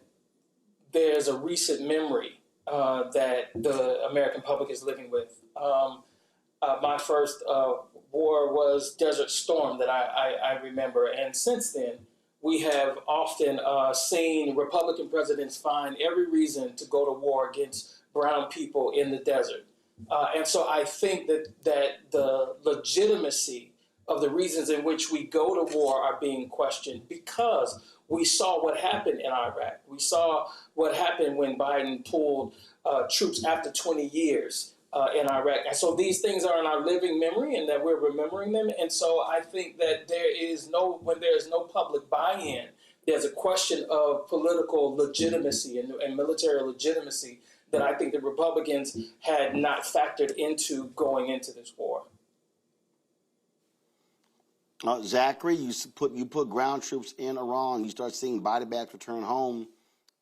P: there's a recent memory that the American public is living with. My first war was Desert Storm that I remember. And since then, we have often seen Republican presidents find every reason to go to war against brown people in the desert. And so I think that the legitimacy of the reasons in which we go to war are being questioned because we saw what happened in Iraq. We saw what happened when Biden pulled troops after 20 years in Iraq. And so these things are in our living memory and that we're remembering them. And so I think that when there is no public buy-in, there's a question of political legitimacy and military legitimacy that I think the Republicans had not factored into going into this war.
A: Zachary, you put ground troops in Iran. You start seeing body bags return home.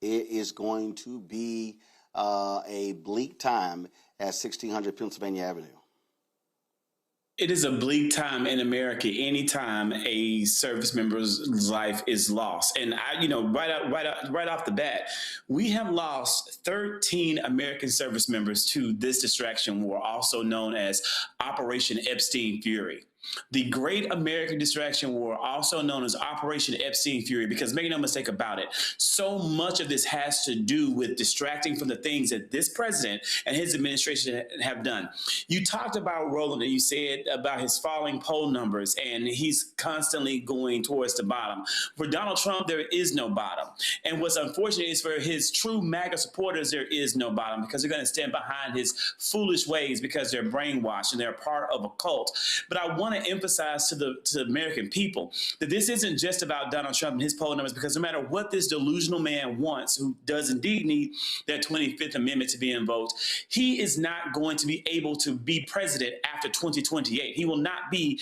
A: It is going to be a bleak time at 1600 Pennsylvania Avenue.
I: It is a bleak time in America anytime a service member's life is lost. And right off the bat, we have lost 13 American service members to this distraction war, also known as Operation Epstein Fury. The Great American Distraction War, also known as Operation Epstein Fury, because make no mistake about it, so much of this has to do with distracting from the things that this president and his administration have done. You talked about Roland, and you said about his falling poll numbers, and he's constantly going towards the bottom. For Donald Trump, there is no bottom. And what's unfortunate is for his true MAGA supporters, there is no bottom because they're going to stand behind his foolish ways because they're brainwashed and they're part of a cult. But I want to emphasize to the American people that this isn't just about Donald Trump and his poll numbers, because no matter what this delusional man wants, who does indeed need that 25th Amendment to be invoked, he is not going to be able to be president after 2028. He will not be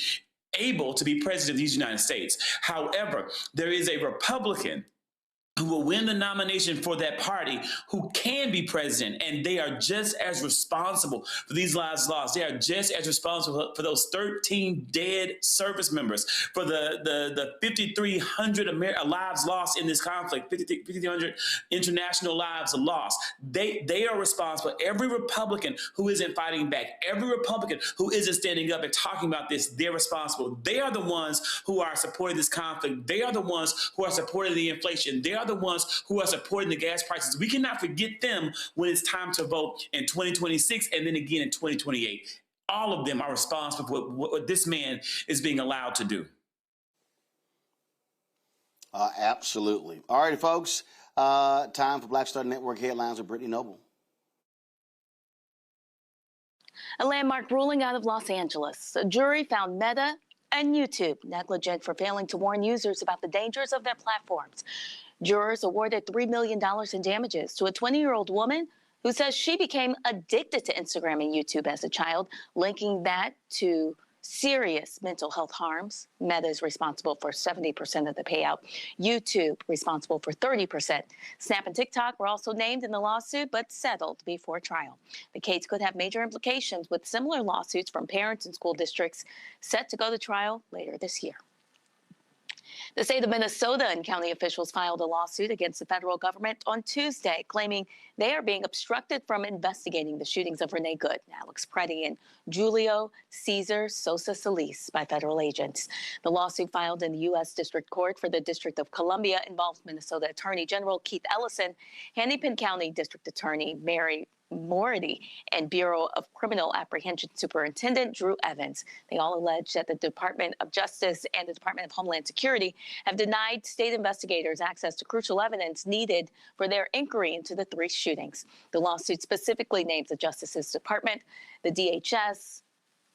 I: able to be president of these United States. However, there is a Republican who will win the nomination for that party, who can be president, and they are just as responsible for these lives lost. They are just as responsible for those 13 dead service members, for the 5,300 lives lost in this conflict, 5,300 international lives lost. They are responsible. Every Republican who isn't fighting back, every Republican who isn't standing up and talking about this, they're responsible. They are the ones who are supporting this conflict. They are the ones who are supporting the inflation. They are the ones who are supporting the gas prices. We cannot forget them when it's time to vote in 2026 and then again in 2028. All of them are responsible for what this man is being allowed to do.
A: Absolutely. All right, folks. Time for Black Star Network headlines with Brittany Noble.
C: A landmark ruling out of Los Angeles. A jury found Meta and YouTube negligent for failing to warn users about the dangers of their platforms. Jurors awarded $3 million in damages to a 20-year-old woman who says she became addicted to Instagram and YouTube as a child, linking that to serious mental health harms. Meta is responsible for 70% of the payout. YouTube responsible for 30%. Snap and TikTok were also named in the lawsuit, but settled before trial. The case could have major implications, with similar lawsuits from parents and school districts set to go to trial later this year. The state of Minnesota and county officials filed a lawsuit against the federal government on Tuesday, claiming they are being obstructed from investigating the shootings of Renee Good, Alex Preddy, and Julio Cesar Sosa Solis by federal agents. The lawsuit filed in the U.S. District Court for the District of Columbia involves Minnesota Attorney General Keith Ellison, Hennepin County District Attorney Mary Mority, and Bureau of Criminal Apprehension Superintendent Drew Evans. They all allege that the Department of Justice and the Department of Homeland Security have denied state investigators access to crucial evidence needed for their inquiry into the three shootings. The lawsuit specifically names the Justice's Department, the DHS,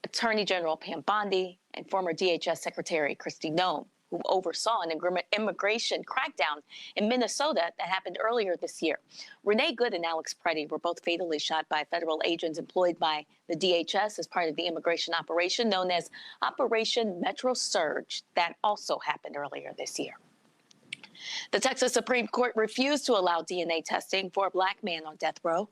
C: Attorney General Pam Bondi, and former DHS Secretary Kristi Noem, who oversaw an immigration crackdown in Minnesota that happened earlier this year. Renee Good and Alex Preddy were both fatally shot by federal agents employed by the DHS as part of the immigration operation known as Operation Metro Surge that also happened earlier this year. The Texas Supreme Court refused to allow DNA testing for a black man on death row.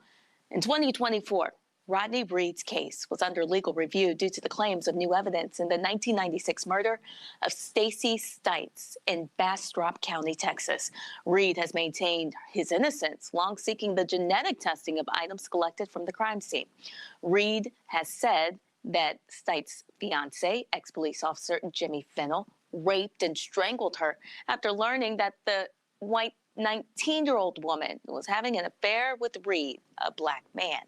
C: In 2024, Rodney Reed's case was under legal review due to the claims of new evidence in the 1996 murder of Stacey Stites in Bastrop County, Texas. Reed has maintained his innocence, long seeking the genetic testing of items collected from the crime scene. Reed has said that Stites' fiancé, ex-police officer Jimmy Fennell, raped and strangled her after learning that the white 19-year-old woman was having an affair with Reed, a black man.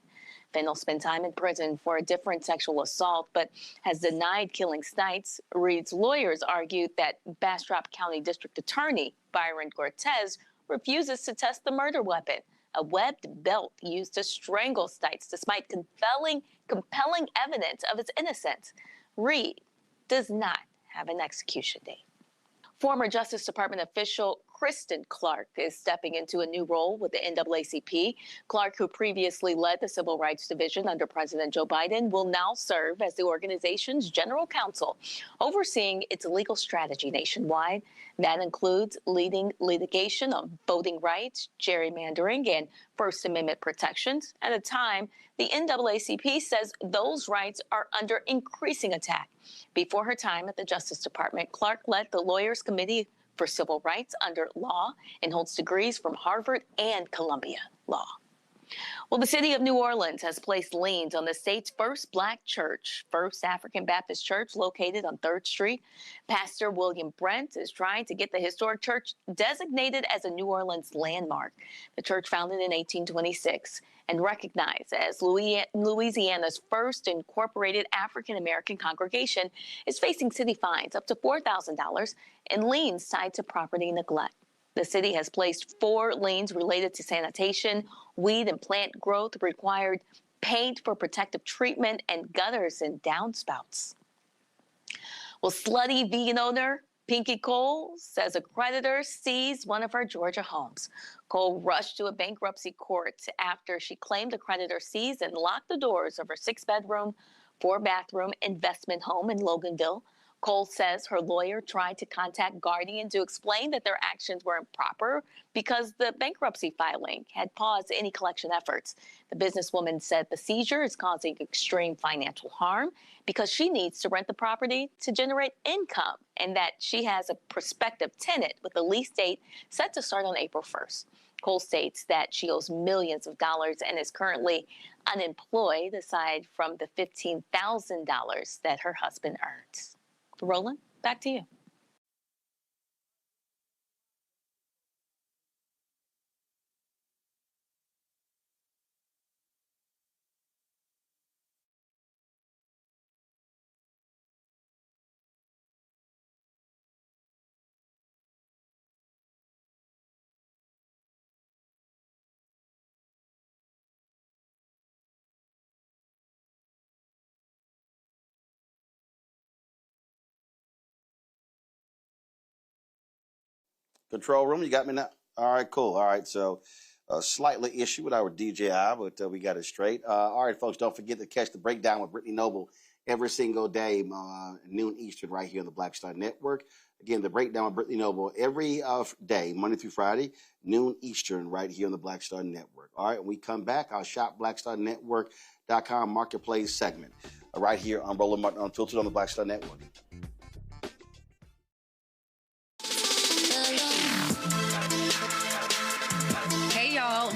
C: Finn will spend time in prison for a different sexual assault, but has denied killing Stites. Reed's lawyers argued that Bastrop County District Attorney Byron Cortez refuses to test the murder weapon, a webbed belt used to strangle Stites despite compelling evidence of his innocence. Reed does not have an execution date. Former Justice Department official Kristen Clark is stepping into a new role with the NAACP. Clark, who previously led the Civil Rights Division under President Joe Biden, will now serve as the organization's general counsel, overseeing its legal strategy nationwide. That includes leading litigation on voting rights, gerrymandering, and First Amendment protections at a time the NAACP says those rights are under increasing attack. Before her time at the Justice Department, Clark led the Lawyers Committee for Civil Rights under law and holds degrees from Harvard and Columbia Law. Well, the city of New Orleans has placed liens on the state's first black church, First African Baptist Church, located on 3rd Street. Pastor William Brent is trying to get the historic church designated as a New Orleans landmark. The church, founded in 1826 and recognized as Louisiana's first incorporated African-American congregation, is facing city fines up to $4,000 and liens tied to property neglect. The city has placed 4 liens related to sanitation, weed and plant growth required, paint for protective treatment, and gutters and downspouts. Well, slutty vegan owner Pinky Cole says a creditor seized one of her Georgia homes. Cole rushed to a bankruptcy court after she claimed a creditor seized and locked the doors of her 6-bedroom, 4-bathroom investment home in Loganville. Cole says her lawyer tried to contact Guardian to explain that their actions were improper because the bankruptcy filing had paused any collection efforts. The businesswoman said the seizure is causing extreme financial harm because she needs to rent the property to generate income, and that she has a prospective tenant with a lease date set to start on April 1st. Cole states that she owes millions of dollars and is currently unemployed, aside from the $15,000 that her husband earns. Roland, back to you.
A: Control room, you got me now? All right, cool. All right, so slightly issue with our DJI, but we got it straight. All right, folks, don't forget to catch the breakdown with Brittany Noble every single day, noon Eastern, right here on the Black Star Network. Again, the breakdown with Brittany Noble every day, Monday through Friday, noon Eastern, right here on the Black Star Network. All right, when we come back, our shopblackstarnetwork.com marketplace segment right here on Roland Martin Unfiltered on the Black Star Network.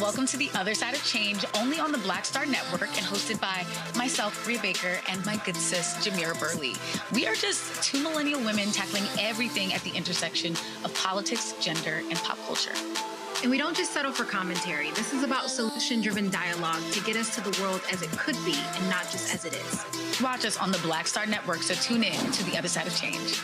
U: Welcome to The Other Side of Change, only on the Black Star Network and hosted by myself, Rhea Baker, and my good sis, Jamira Burley. We are just 2 millennial women tackling everything at the intersection of politics, gender, and pop culture.
V: And we don't just settle for commentary. This is about solution-driven dialogue to get us to the world as it could be and not just as it is.
U: Watch us on the Black Star Network, so tune in to The Other Side of Change.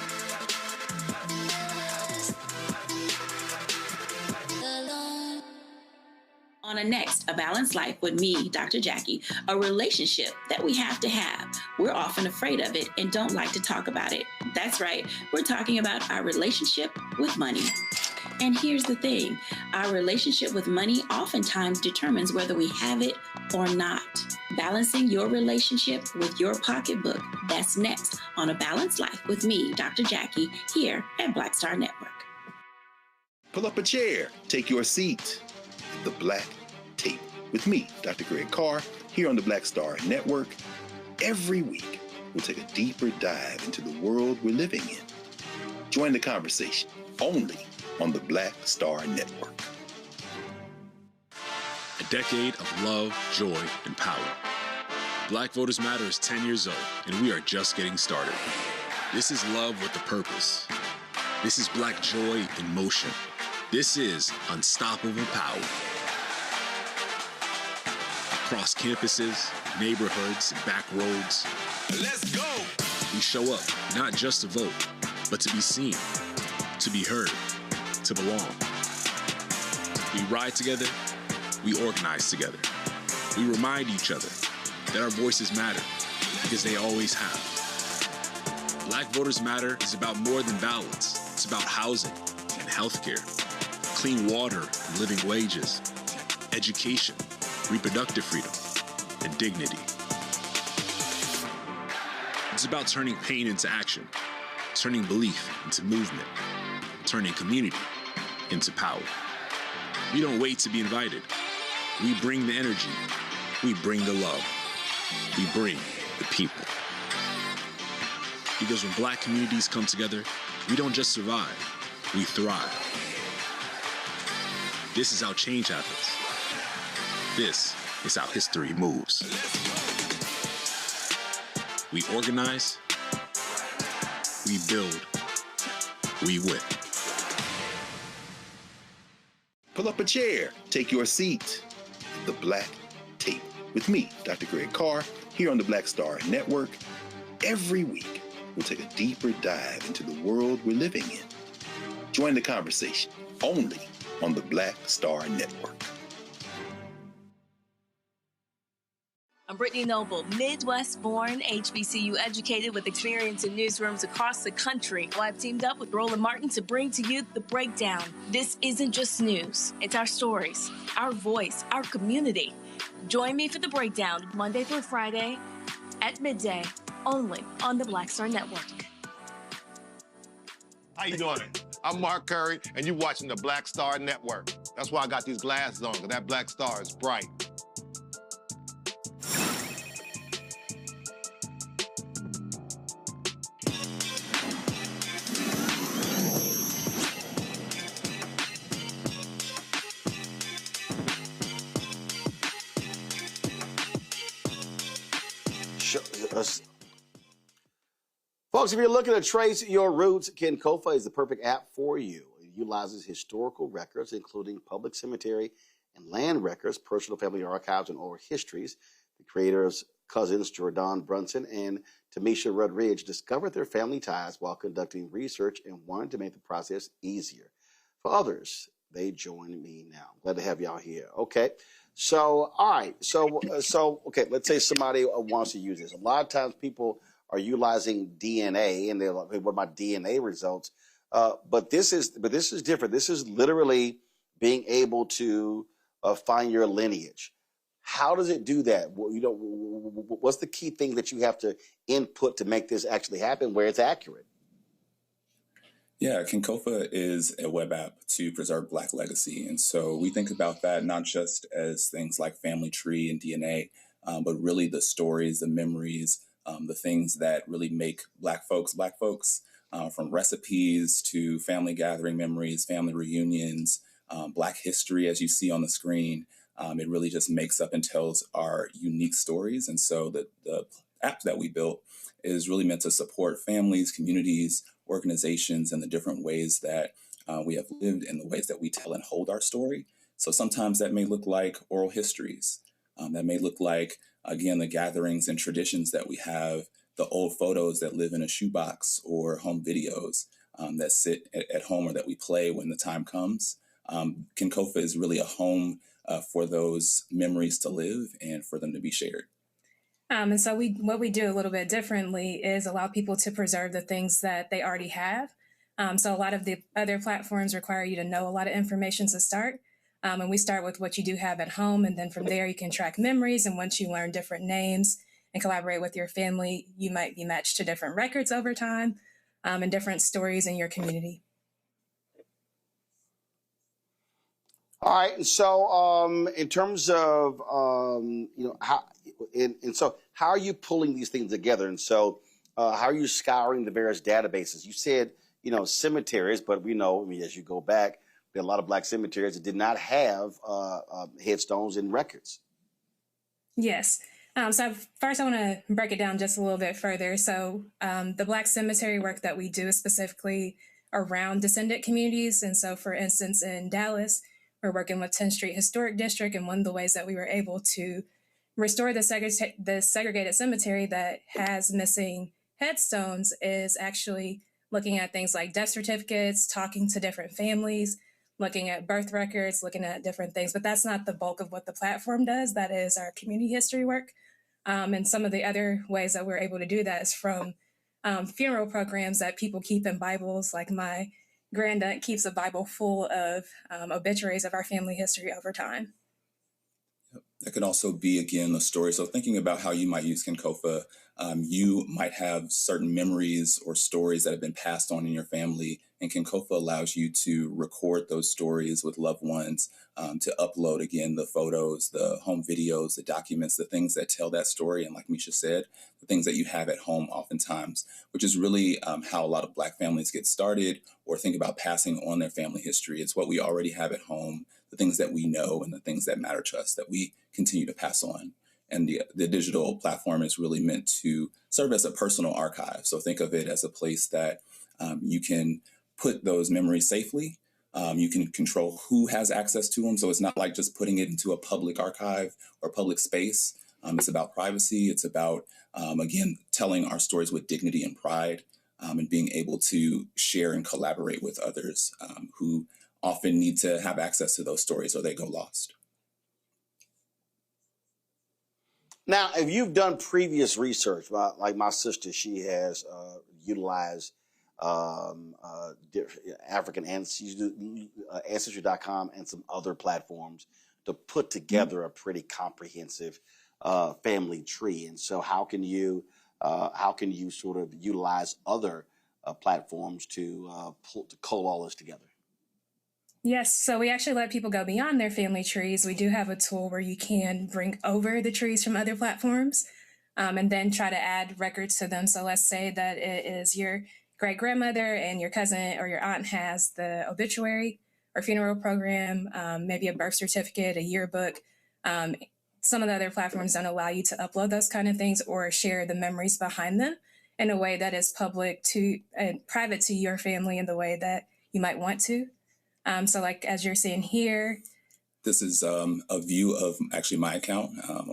D: On a next, A Balanced Life with me, Dr. Jackie, a relationship that we have to have. We're often afraid of it and don't like to talk about it. That's right, we're talking about our relationship with money. And here's the thing, our relationship with money oftentimes determines whether we have it or not. Balancing your relationship with your pocketbook, that's next on A Balanced Life with me, Dr. Jackie, here at Black Star Network.
H: Pull up a chair, take your seat. The Black Tape with me, Dr. Greg Carr, here on the Black Star Network. Every week, we'll take a deeper dive into the world we're living in. Join the conversation only on the Black Star Network.
T: A decade of love, joy, and power. Black Voters Matter is 10 years old, and we are just getting started. This is love with a purpose. This is Black joy in motion. This is unstoppable power. Across campuses, neighborhoods, and back roads.
B: Let's go!
T: We show up, not just to vote, but to be seen, to be heard, to belong. We ride together, we organize together. We remind each other that our voices matter, because they always have. Black Voters Matter is about more than ballots. It's about housing and healthcare, clean water and living wages, education, reproductive freedom, and dignity. It's about turning pain into action, turning belief into movement, turning community into power. We don't wait to be invited. We bring the energy. We bring the love. We bring the people. Because when Black communities come together, we don't just survive, we thrive. This is how change happens. This is how history moves. We organize, we build, we win.
H: Pull up a chair, take your seat at the Black Table with me, Dr. Greg Carr, here on the Black Star Network. Every week, we'll take a deeper dive into the world we're living in. Join the conversation only on the Black Star Network.
C: I'm Brittany Noble, Midwest-born, HBCU educated with experience in newsrooms across the country. Well, I've teamed up with Roland Martin to bring to you The Breakdown. This isn't just news. It's our stories, our voice, our community. Join me for The Breakdown, Monday through Friday at midday, only on the Black Star Network.
E: How you doing? I'm Mark Curry, and you're watching the Black Star Network. That's why I got these glasses on, because that black star is bright.
A: Folks, if you're looking to trace your roots, Kenkofa is the perfect app for you. It utilizes historical records, including public cemetery and land records, personal family archives, and oral histories. The creators, cousins Jordan Brunson and Tamisha Rudridge, discovered their family ties while conducting research and wanted to make the process easier. For others, they join me now. Glad to have y'all here. Okay. So, all right. Okay, let's say somebody wants to use this. A lot of times people are utilizing DNA, and they're like, hey, what about DNA results? But this is different. This is literally being able to find your lineage. How does it do that? Well, what's the key thing that you have to input to make this actually happen where it's accurate?
F: Yeah, Kenkofa is a web app to preserve Black legacy. And so we think about that not just as things like family tree and DNA, but really the stories, the memories, the things that really make Black folks, from recipes to family gathering memories, family reunions, Black history, as you see on the screen. It really just makes up and tells our unique stories. And so the app that we built is really meant to support families, communities, organizations, and the different ways that we have lived and the ways that we tell and hold our story. So sometimes that may look like oral histories. That may look like, again, the gatherings and traditions that we have, the old photos that live in a shoebox or home videos that sit at home or that we play when the time comes. Kenkofa is really a home for those memories to live and for them to be shared.
G: And so what we do a little bit differently is allow people to preserve the things that they already have. So a lot of the other platforms require you to know a lot of information to start. And we start with what you do have at home. And then from there, you can track memories. And once you learn different names and collaborate with your family, you might be matched to different records over time and different stories in your community.
A: All right. So, in terms of how are you pulling these things together? And so, how are you scouring the various databases? You said cemeteries, but we know, as you go back, there are a lot of Black cemeteries that did not have headstones and records.
G: Yes. So first, I want to break it down just a little bit further. So the Black cemetery work that we do is specifically around descendant communities. And so, for instance, in Dallas, we're working with 10th Street Historic District, and one of the ways that we were able to Restore the segregated cemetery that has missing headstones is actually looking at things like death certificates, talking to different families, looking at birth records, looking at different things. But that's not the bulk of what the platform does. That is our community history work. And some of the other ways that we're able to do that is from funeral programs that people keep in Bibles. Like my granddaughter keeps a Bible full of obituaries of our family history over time.
F: That could also be, again, a story. So thinking about how you might use Kinkofa, you might have certain memories or stories that have been passed on in your family, and Kinkofa allows you to record those stories with loved ones, to upload, again, the photos, the home videos, the documents, the things that tell that story. And like Misha said, the things that you have at home oftentimes, which is really how a lot of Black families get started or think about passing on their family history. It's what we already have at home, the things that we know and the things that matter to us that we continue to pass on. And the digital platform is really meant to serve as a personal archive. So think of it as a place that you can put those memories safely. You can control who has access to them. So it's not like just putting it into a public archive or public space. It's about privacy. It's about, again, telling our stories with dignity and pride, and being able to share and collaborate with others who often need to have access to those stories or they go lost.
A: Now, if you've done previous research, like my sister, she has utilized African Ancestry.com and some other platforms to put together a pretty comprehensive family tree. And so how can you sort of utilize other platforms to cull all this together?
G: Yes, so we actually let people go beyond their family trees. We do have a tool where you can bring over the trees from other platforms and then try to add records to them. So let's say that it is your great-grandmother and your cousin or your aunt has the obituary or funeral program, maybe a birth certificate, a yearbook. Some of the other platforms don't allow you to upload those kind of things or share the memories behind them in a way that is public to and private to your family in the way that you might want to. So like, as you're seeing here.
F: This is a view of actually my account,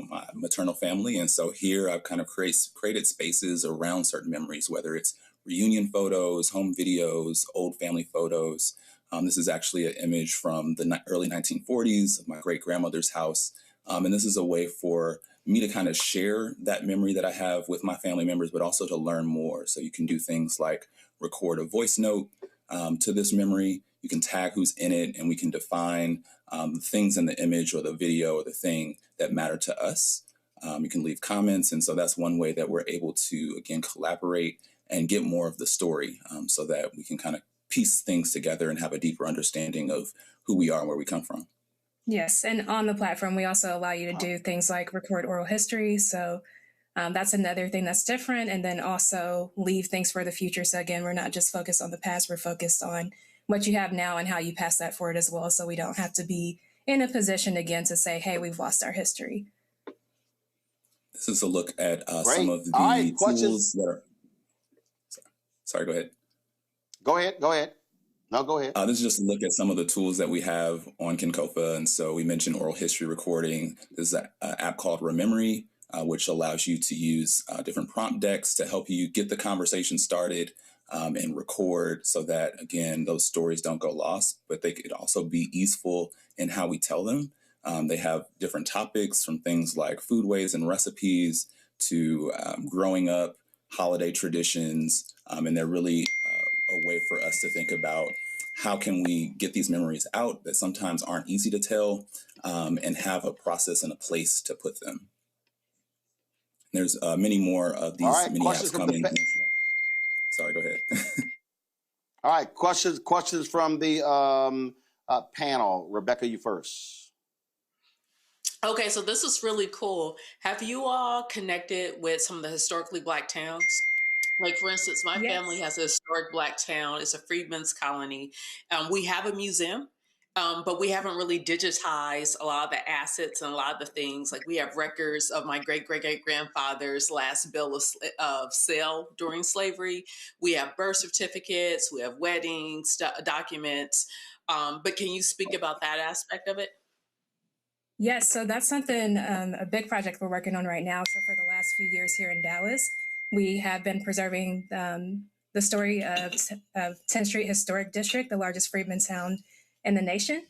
F: my maternal family. And so here I've kind of created spaces around certain memories, whether it's reunion photos, home videos, old family photos. This is actually an image from the early 1940s of my great-grandmother's house. And this is a way for me to kind of share that memory that I have with my family members, but also to learn more. So you can do things like record a voice note to this memory. You can tag who's in it, and we can define things in the image or the video or the thing that matter to us. You can leave comments. And so that's one way that we're able to, again, collaborate and get more of the story so that we can kind of piece things together and have a deeper understanding of who we are and where we come from.
G: Yes, and on the platform, we also allow you to do things like record oral history. So that's another thing that's different. And then also leave things for the future. So again, we're not just focused on the past, we're focused on what you have now and how you pass that forward as well. So we don't have to be in a position again to say, hey, we've lost our history.
F: This is a look at some of the tools that are... Sorry, go ahead. Go ahead. No, go ahead. This is just a look at some of the tools that we have on Kinkofa. And so we mentioned oral history recording. There's an app called Rememory, which allows you to use different prompt decks to help you get the conversation started and record so that, again, those stories don't go lost, but they could also be easeful in how we tell them. They have different topics from things like foodways and recipes to growing up, holiday traditions, and they're really a way for us to think about how can we get these memories out that sometimes aren't easy to tell and have a process and a place to put them. There's many more of these mini apps coming. Sorry, go ahead.
A: All right, questions from the panel. Rebecca, you first.
O: Okay, so this is really cool. Have you all connected with some of the historically Black towns? Like, for instance, my family has a historic Black town. It's a freedmen's colony. We have a museum, but we haven't really digitized a lot of the assets and a lot of the things. Like, we have records of my great-great-great-grandfather's last bill of sale during slavery. We have birth certificates. We have weddings, documents. But can you speak about that aspect of it?
G: Yes, so that's something, a big project we're working on right now. So for the last few years here in Dallas, we have been preserving the story of 10th Street Historic District, the largest freedmen town in the nation.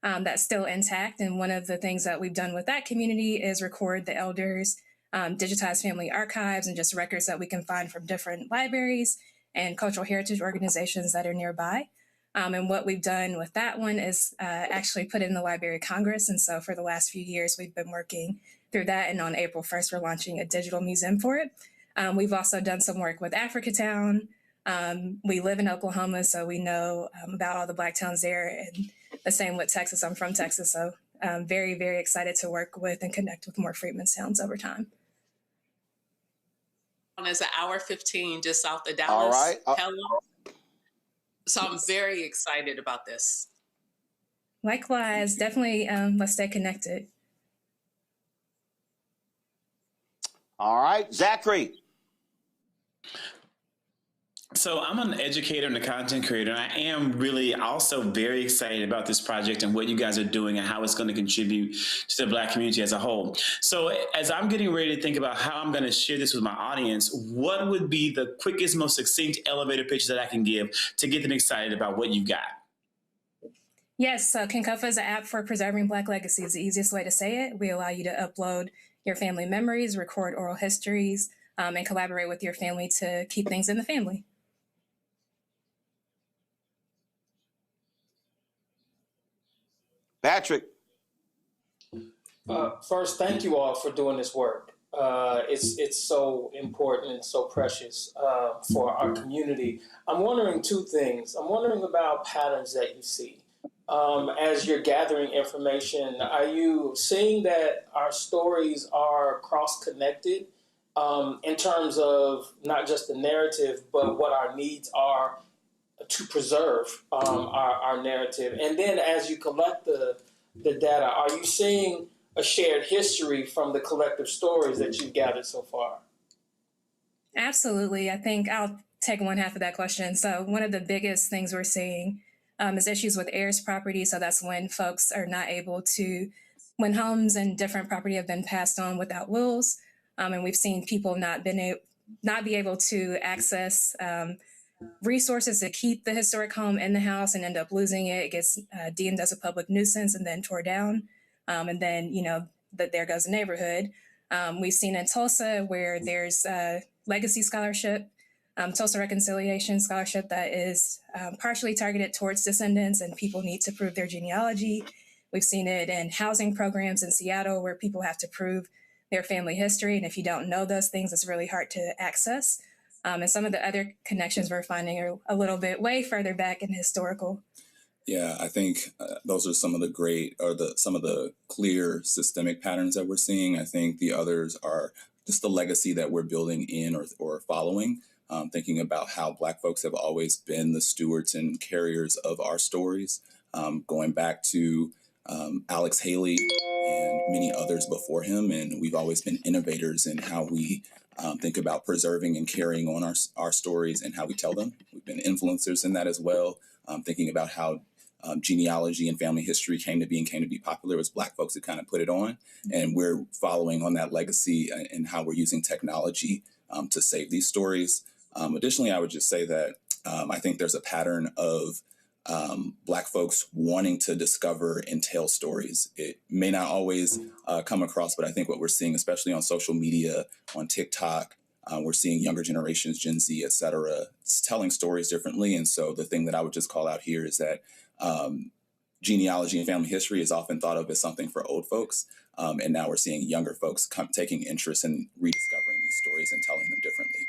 G: That's still intact. And one of the things that we've done with that community is record the elders, digitize family archives, and just records that we can find from different libraries and cultural heritage organizations that are nearby. And what we've done with that one is actually put it in the Library of Congress. And so for the last few years, we've been working through that. And on April 1st, we're launching a digital museum for it. We've also done some work with Africatown. We live in Oklahoma, so we know about all the Black towns there. And the same with Texas. I'm from Texas, so I'm very, very excited to work with and connect with more freedmen's towns over time.
O: It's an hour 15 just south of Dallas.
A: All right.
O: Hello. So I'm very excited about this.
G: Likewise, definitely let's stay connected.
A: All right, Zachary.
I: So I'm an educator and a content creator, and I am really also very excited about this project and what you guys are doing and how it's going to contribute to the Black community as a whole. So as I'm getting ready to think about how I'm going to share this with my audience, what would be the quickest, most succinct elevator pitch that I can give to get them excited about what you've got?
G: Yes, so Kinkofa is an app for preserving Black legacy. It's the easiest way to say it. We allow you to upload your family memories, record oral histories, and collaborate with your family to keep things in the family.
A: Patrick.
P: First, thank you all for doing this work. It's so important and so precious for our community. I'm wondering two things. I'm wondering about patterns that you see. As you're gathering information, are you seeing that our stories are cross-connected in terms of not just the narrative, but what our needs are to preserve our narrative? And then as you collect the data, are you seeing a shared history from the collective stories that you've gathered so far?
G: Absolutely. I think I'll take one half of that question. So one of the biggest things we're seeing is issues with heirs property. So that's when folks are not able to, when homes and different property have been passed on without wills. And we've seen people not be able to access resources to keep the historic home in the house and end up losing it. It gets deemed as a public nuisance and then tore down. And then, there goes the neighborhood. We've seen in Tulsa where there's a legacy scholarship, Tulsa Reconciliation Scholarship that is partially targeted towards descendants and people need to prove their genealogy. We've seen it in housing programs in Seattle where people have to prove their family history. And if you don't know those things, it's really hard to access. And some of the other connections we're finding are a little bit way further back in historical.
F: Yeah, I think those are some of the some of the clear systemic patterns that we're seeing. I think the others are just the legacy that we're building in or following, thinking about how Black folks have always been the stewards and carriers of our stories, going back to Alex Haley and many others before him. And we've always been innovators in how we think about preserving and carrying on our stories and how we tell them. We've been influencers in that as well, thinking about how genealogy and family history came to be popular. It was Black folks that kind of put it on. And we're following on that legacy and how we're using technology to save these stories. Additionally, I would just say that I think there's a pattern of Black folks wanting to discover and tell stories. It may not always come across, but I think what we're seeing, especially on social media, on TikTok, we're seeing younger generations, Gen Z, et cetera, telling stories differently. And so the thing that I would just call out here is that genealogy and family history is often thought of as something for old folks. And now we're seeing younger folks taking interest in rediscovering these stories and telling them differently.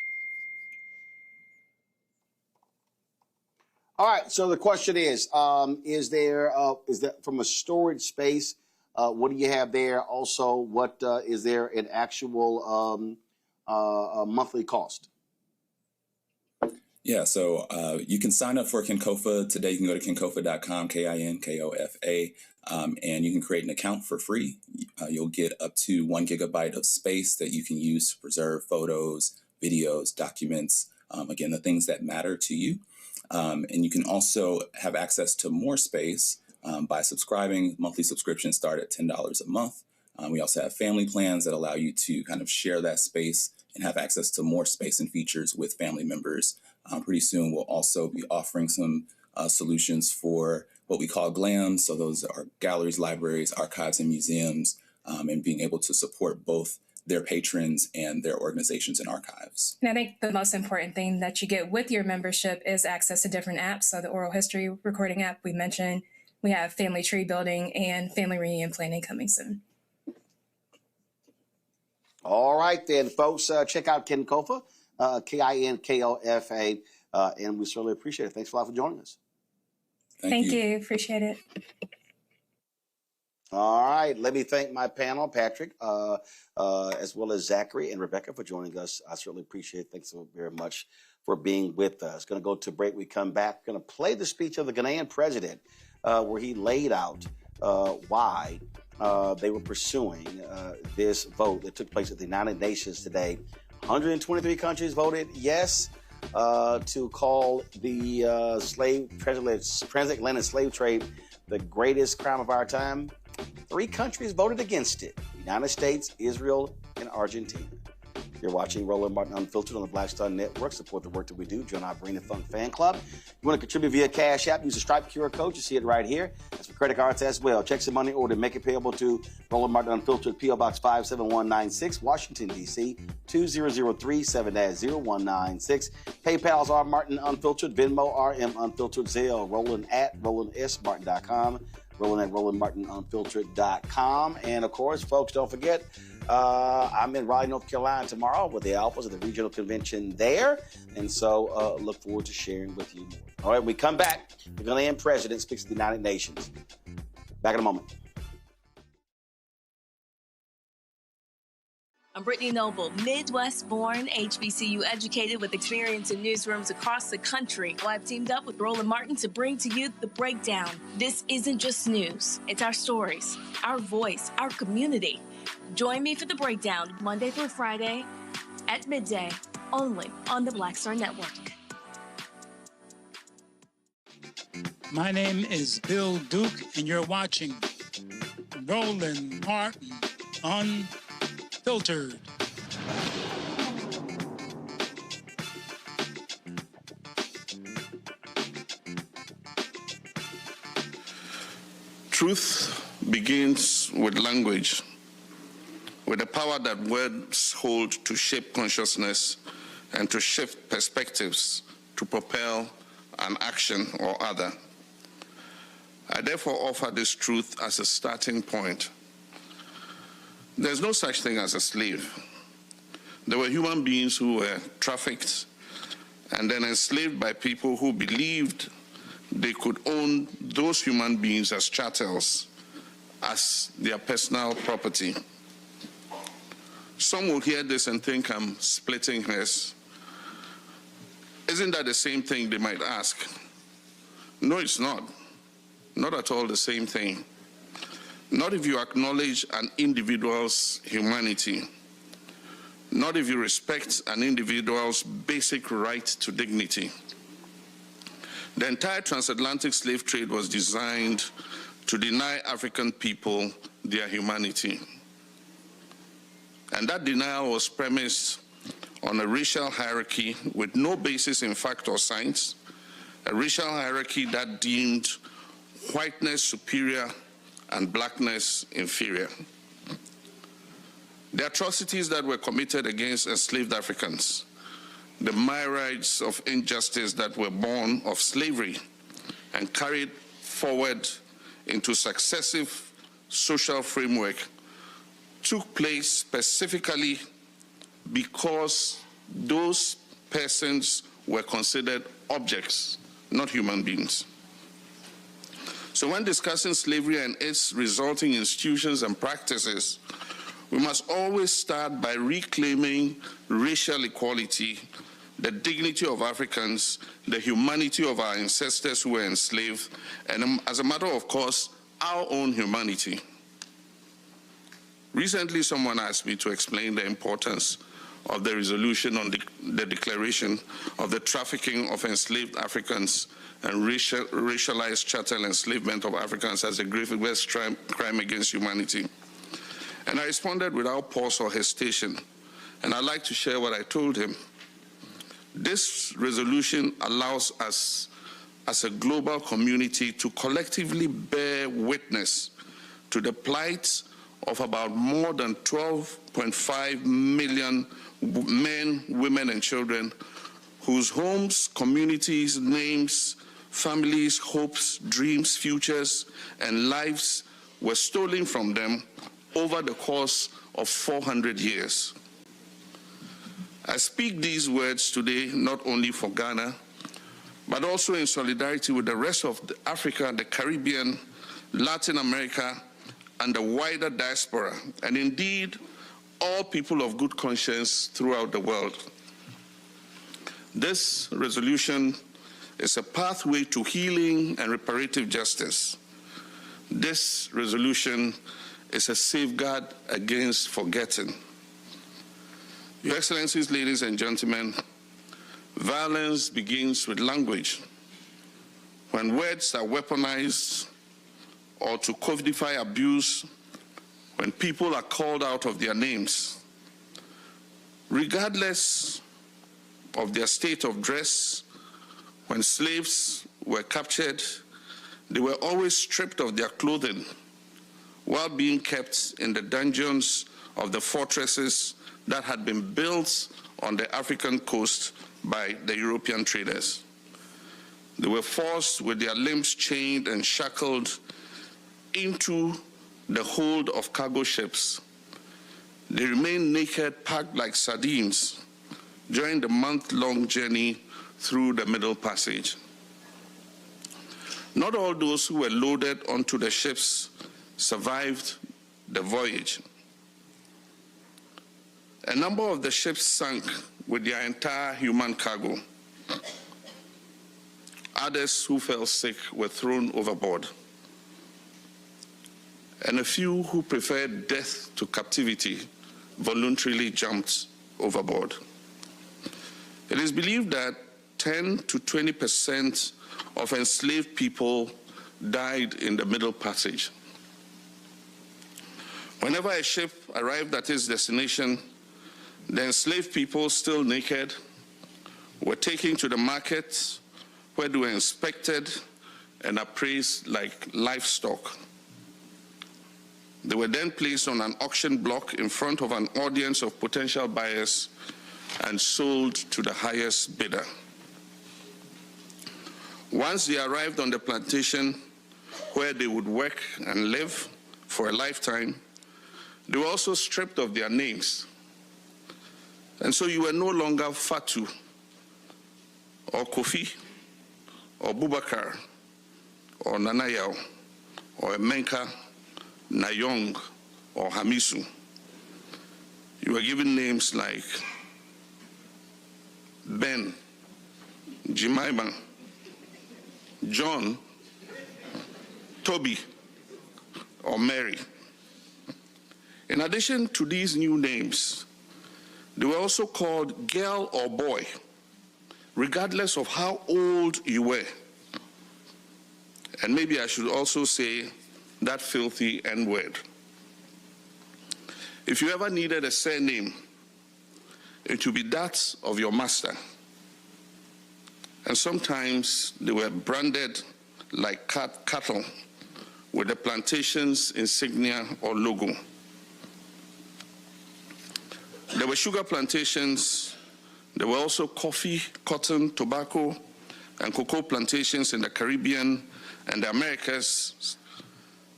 A: All right. So the question is that from a storage space, what do you have there? Also, what is there an actual monthly cost?
F: Yeah, so you can sign up for Kinkofa today. You can go to kinkofa.com, KINKOFA, and you can create an account for free. You'll get up to 1 gigabyte of space that you can use to preserve photos, videos, documents, again, the things that matter to you. And you can also have access to more space by subscribing. Monthly subscriptions start at $10 a month. We also have family plans that allow you to kind of share that space and have access to more space and features with family members. Pretty soon, we'll also be offering some solutions for what we call GLAMs. So those are galleries, libraries, archives, and museums, and being able to support both their patrons and their organizations and archives.
G: And I think the most important thing that you get with your membership is access to different apps. So the oral history recording app we mentioned, we have family tree building and family reunion planning coming soon.
A: All right, then, folks, check out Ken Kofa, Kinkofa, and we certainly appreciate it. Thanks a lot for joining us.
G: Thank you. Appreciate it.
A: All right, let me thank my panel, Patrick, as well as Zachary and Rebecca for joining us. I certainly appreciate it. Thanks so very much for being with us. Going to go to break. We come back. Going to play the speech of the Ghanaian president where he laid out why they were pursuing this vote that took place at the United Nations today. 123 countries voted yes to call the transatlantic slave trade the greatest crime of our time. 3 countries voted against it: the United States, Israel, and Argentina. You're watching Roland Martin Unfiltered on the Black Star Network. Support the work that we do. Join our Brain and Funk fan club. You want to contribute via Cash App, use the Stripe QR code. You see it right here. That's for credit cards as well. Checks and money order. Make it payable to Roland Martin Unfiltered, P.O. Box 57196, Washington, D.C. 20037-0196. PayPal's R Martin Unfiltered, Venmo RM Unfiltered, Zelle, Roland at RolandSMartin.com, Roland at RolandMartinUnfiltered.com. And of course, folks, don't forget, I'm in Raleigh, North Carolina tomorrow with the Alphas at the regional convention there. And so look forward to sharing with you more. All right, when we come back, the Ghanaian president speaks to the United Nations. Back in a moment.
C: I'm Brittany Noble, Midwest-born, HBCU educated with experience in newsrooms across the country. Well, I've teamed up with Roland Martin to bring to you The Breakdown. This isn't just news. It's our stories, our voice, our community. Join me for The Breakdown, Monday through Friday at midday, only on the Black Star Network.
J: My name is Bill Duke, and you're watching Roland Martin Unfiltered.
K: Truth begins with language, with the power that words hold to shape consciousness and to shift perspectives to propel an action or other. I therefore offer this truth as a starting point. There's no such thing as a slave. There were human beings who were trafficked and then enslaved by people who believed they could own those human beings as chattels, as their personal property. Some will hear this and think I'm splitting hairs. Isn't that the same thing, they might ask? No, it's not. Not at all the same thing. Not if you acknowledge an individual's humanity. Not if you respect an individual's basic right to dignity. The entire transatlantic slave trade was designed to deny African people their humanity. And that denial was premised on a racial hierarchy with no basis in fact or science, a racial hierarchy that deemed whiteness superior and blackness inferior. The atrocities that were committed against enslaved Africans, the myriads of injustice that were born of slavery and carried forward into successive social framework, took place specifically because those persons were considered objects, not human beings. So when discussing slavery and its resulting institutions and practices, we must always start by reclaiming racial equality, the dignity of Africans, the humanity of our ancestors who were enslaved, and as a matter of course, our own humanity. Recently, someone asked me to explain the importance of the resolution on the declaration of the trafficking of enslaved Africans and racialized chattel enslavement of Africans as a grievous crime against humanity. And I responded without pause or hesitation, and I'd like to share what I told him. This resolution allows us as a global community to collectively bear witness to the plight of about more than 12.5 million men, women, and children whose homes, communities, names, families, hopes, dreams, futures, and lives were stolen from them over the course of 400 years. I speak these words today not only for Ghana, but also in solidarity with the rest of Africa, the Caribbean, Latin America, and the wider diaspora, and indeed all people of good conscience throughout the world. This resolution is a pathway to healing and reparative justice. This resolution is a safeguard against forgetting. Your Excellencies, ladies and gentlemen, violence begins with language. When words are weaponized or to codify abuse, when people are called out of their names, regardless of their state of dress, when slaves were captured, they were always stripped of their clothing while being kept in the dungeons of the fortresses that had been built on the African coast by the European traders. They were forced with their limbs chained and shackled into the hold of cargo ships. They remained naked, packed like sardines during the month-long journey through the Middle Passage. Not all those who were loaded onto the ships survived the voyage. A number of the ships sank with their entire human cargo. Others who fell sick were thrown overboard. And a few who preferred death to captivity voluntarily jumped overboard. It is believed that 10 to 20% of enslaved people died in the Middle Passage. Whenever a ship arrived at its destination, the enslaved people, still naked, were taken to the market where they were inspected and appraised like livestock. They were then placed on an auction block in front of an audience of potential buyers and sold to the highest bidder. Once they arrived on the plantation where they would work and live for a lifetime, they were also stripped of their names. And so you were no longer Fatu, or Kofi, or Bubakar, or Nanayao, or Emenka, Nayong, or Hamisu. You were given names like Ben, Jemima, John, Toby, or Mary. In addition to these new names, they were also called girl or boy, regardless of how old you were. And maybe I should also say that filthy N-word. If you ever needed a surname, it would be that of your master. And sometimes they were branded like cattle with the plantation's insignia or logo. There were sugar plantations. There were also coffee, cotton, tobacco, and cocoa plantations in the Caribbean and the Americas.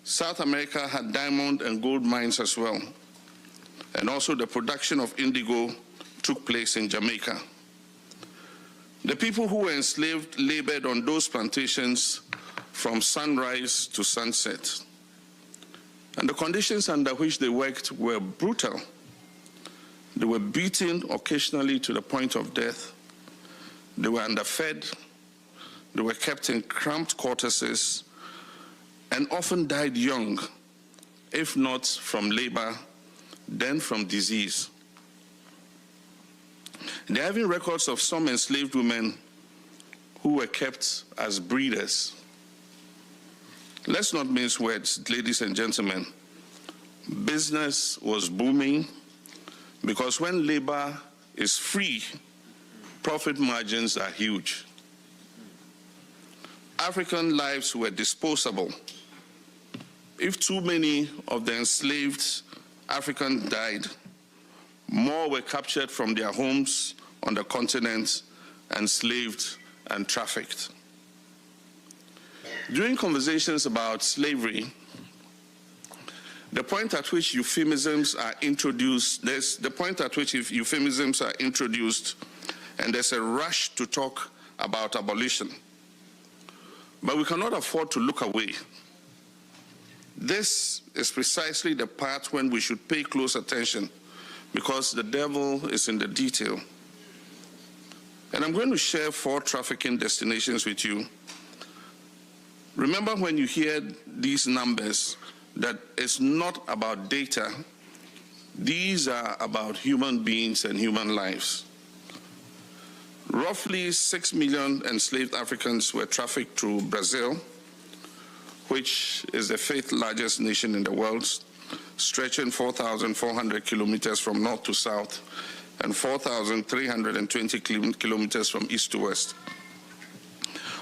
K: South America had diamond and gold mines as well. And also the production of indigo took place in Jamaica. The people who were enslaved labored on those plantations from sunrise to sunset. And the conditions under which they worked were brutal. They were beaten occasionally to the point of death. They were underfed. They were kept in cramped quarters and often died young, if not from labor, then from disease. They're having records of some enslaved women who were kept as breeders. Let's not mince words, ladies and gentlemen. Business was booming because when labor is free, profit margins are huge. African lives were disposable. If too many of the enslaved Africans died, more were captured from their homes on the continent, enslaved and trafficked. During conversations about slavery, the point at which euphemisms are introduced, and there's a rush to talk about abolition. But we cannot afford to look away. This is precisely the part when we should pay close attention, because the devil is in the detail. And I'm going to share 4 trafficking destinations with you. Remember, when you hear these numbers, that it's not about data. These are about human beings and human lives. Roughly 6 million enslaved Africans were trafficked to Brazil, which is the 5th largest nation in the world, stretching 4,400 kilometers from north to south and 4,320 kilometers from east to west.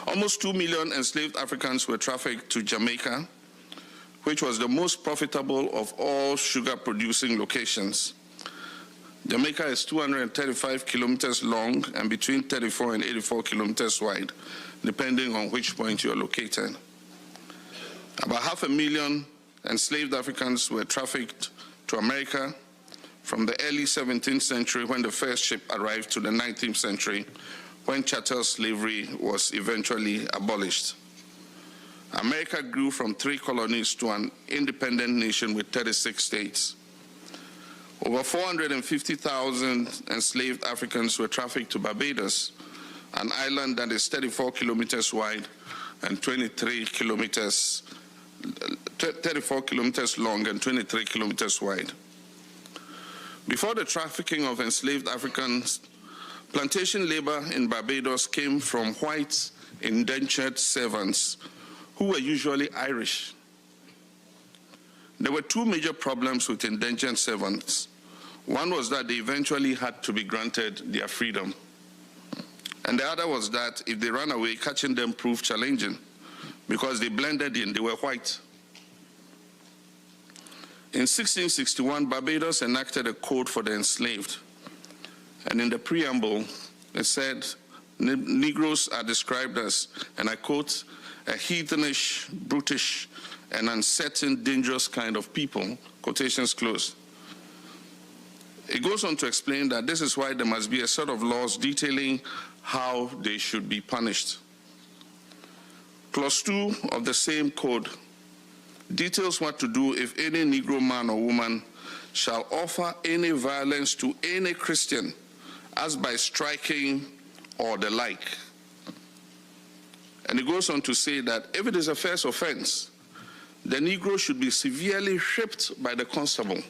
K: Almost 2 million enslaved Africans were trafficked to Jamaica, which was the most profitable of all sugar-producing locations. Jamaica is 235 kilometers long and between 34 and 84 kilometers wide, depending on which point you are located. About 500,000 enslaved Africans were trafficked to America from the early 17th century, when the first ship arrived, to the 19th century, when chattel slavery was eventually abolished. America grew from 3 colonies to an independent nation with 36 states. Over 450,000 enslaved Africans were trafficked to Barbados, an island that is 34 kilometers wide and 34 kilometers long and 23 kilometers wide. Before the trafficking of enslaved Africans, plantation labor in Barbados came from white indentured servants who were usually Irish. There were 2 major problems with indentured servants. One was that they eventually had to be granted their freedom. And the other was that if they ran away, catching them proved challenging because they blended in, they were white. In 1661, Barbados enacted a code for the enslaved. And in the preamble, it said, Negroes are described as, and I quote, a heathenish, brutish, and uncertain, dangerous kind of people, quotations closed. It goes on to explain that this is why there must be a set of laws detailing how they should be punished. Clause 2 of the same code details what to do if any Negro man or woman shall offer any violence to any Christian, as by striking or the like. And it goes on to say that if it is a first offense, the Negro should be severely whipped by the constable.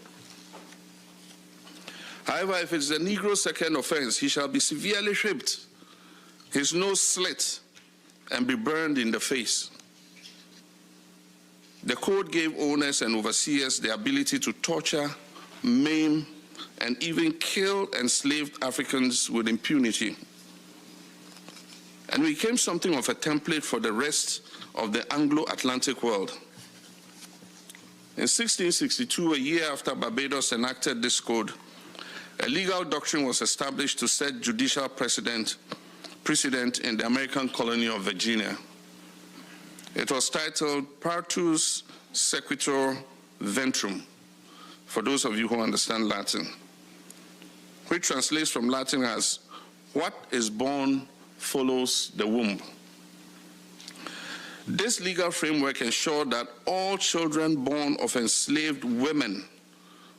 K: However, if it's the Negro's second offense, he shall be severely whipped, his nose slit, and be burned in the face. The code gave owners and overseers the ability to torture, maim, and even kill enslaved Africans with impunity. And became something of a template for the rest of the Anglo-Atlantic world. In 1662, a year after Barbados enacted this code, a legal doctrine was established to set judicial precedent in the American colony of Virginia. It was titled Partus Sequitur Ventrum, for those of you who understand Latin, which translates from Latin as, what is born follows the womb. This legal framework ensured that all children born of enslaved women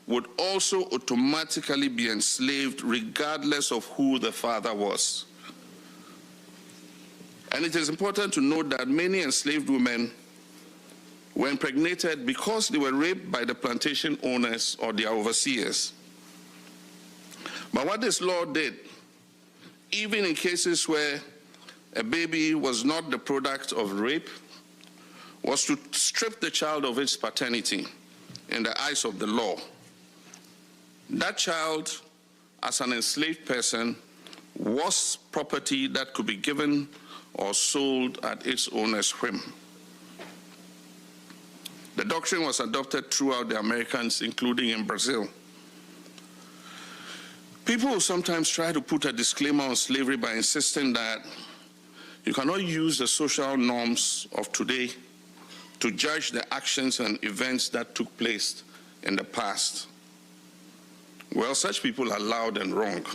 K: would also automatically be enslaved regardless of who the father was. And it is important to note that many enslaved women were impregnated because they were raped by the plantation owners or their overseers. But what this law did even in cases where a baby was not the product of rape, was to strip the child of its paternity in the eyes of the law. That child, as an enslaved person, was property that could be given or sold at its owner's whim. The doctrine was adopted throughout the Americas, including in Brazil. People will sometimes try to put a disclaimer on slavery by insisting that you cannot use the social norms of today to judge the actions and events that took place in the past. Well, such people are loud and wrong.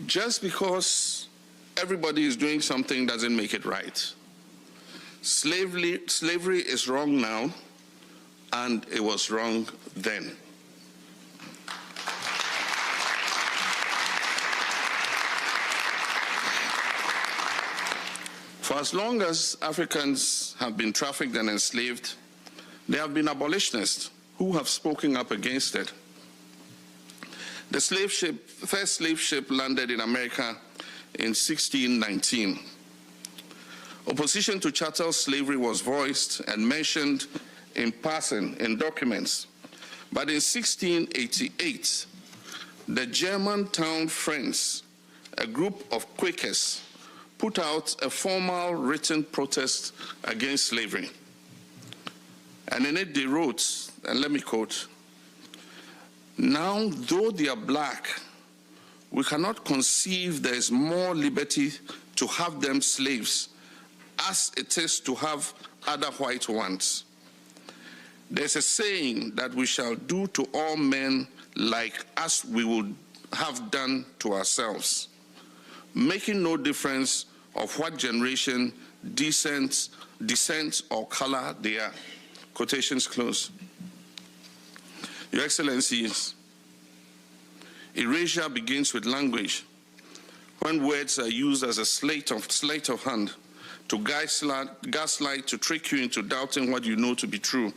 K: Just because everybody is doing something doesn't make it right. Slavery is wrong now, and it was wrong then. For as long as Africans have been trafficked and enslaved, there have been abolitionists who have spoken up against it. The first slave ship landed in America in 1619. Opposition to chattel slavery was voiced and mentioned in passing in documents. But in 1688, the Germantown Friends, a group of Quakers, put out a formal written protest against slavery. And in it they wrote, and let me quote, "Now, though they are black, we cannot conceive there is more liberty to have them slaves as it is to have other white ones. There's a saying that we shall do to all men like as we would have done to ourselves, making no difference of what generation, descent, or color they are." Quotations close. Your Excellencies, erasure begins with language. When words are used as a sleight of hand to gaslight, to trick you into doubting what you know to be true.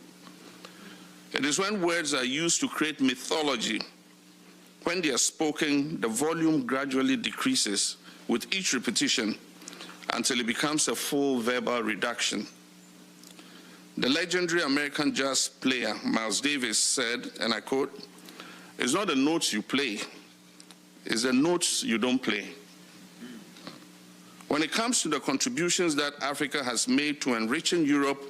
K: It is when words are used to create mythology. When they are spoken, the volume gradually decreases with each repetition until it becomes a full verbal reduction. The legendary American jazz player Miles Davis said, and I quote, "It's not the notes you play, it's the notes you don't play." When it comes to the contributions that Africa has made to enriching Europe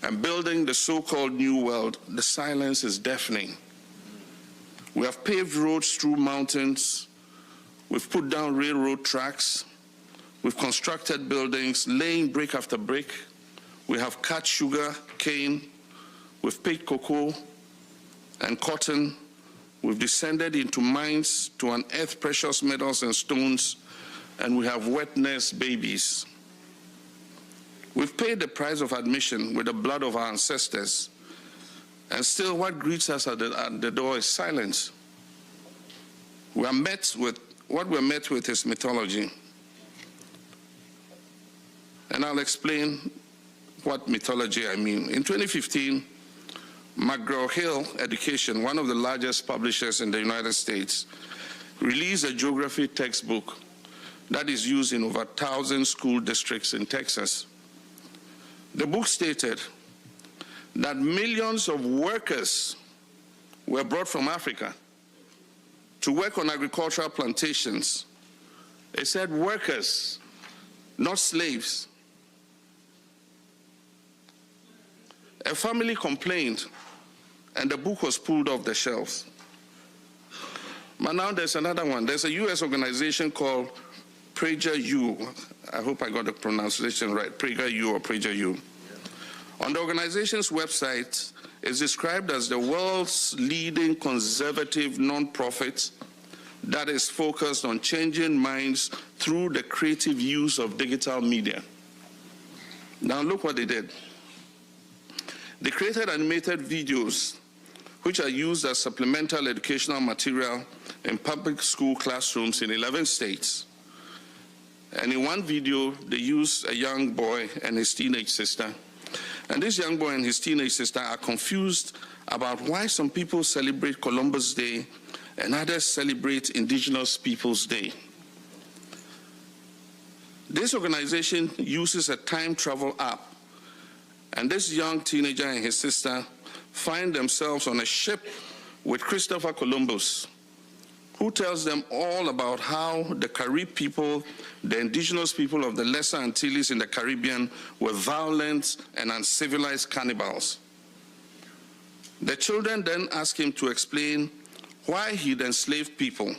K: and building the so-called New World, the silence is deafening. We have paved roads through mountains, we've put down railroad tracks, we've constructed buildings, laying brick after brick, we have cut sugar, cane, we've picked cocoa and cotton, we've descended into mines to unearth precious metals and stones, and we have wet nurse babies. We've paid the price of admission with the blood of our ancestors, and still what greets us at the door is silence. What we're met with is mythology. And I'll explain what mythology I mean. In 2015, McGraw-Hill Education, one of the largest publishers in the United States, released a geography textbook that is used in over 1,000 school districts in Texas. The book stated that millions of workers were brought from Africa to work on agricultural plantations. It said workers, not slaves. A family complained, and the book was pulled off the shelves. But now there's another one. There's a U.S. organization called PragerU. I hope I got the pronunciation right, PragerU or PragerU. On the organization's website, it's described as the world's leading conservative nonprofit that is focused on changing minds through the creative use of digital media. Now look what they did. They created animated videos which are used as supplemental educational material in public school classrooms in 11 states. And in one video, they use a young boy and his teenage sister. And this young boy and his teenage sister are confused about why some people celebrate Columbus Day and others celebrate Indigenous Peoples Day. This organization uses a time travel app, and this young teenager and his sister find themselves on a ship with Christopher Columbus, who tells them all about how the Carib people, the indigenous people of the Lesser Antilles in the Caribbean, were violent and uncivilized cannibals. The children then ask him to explain why he'd enslaved people.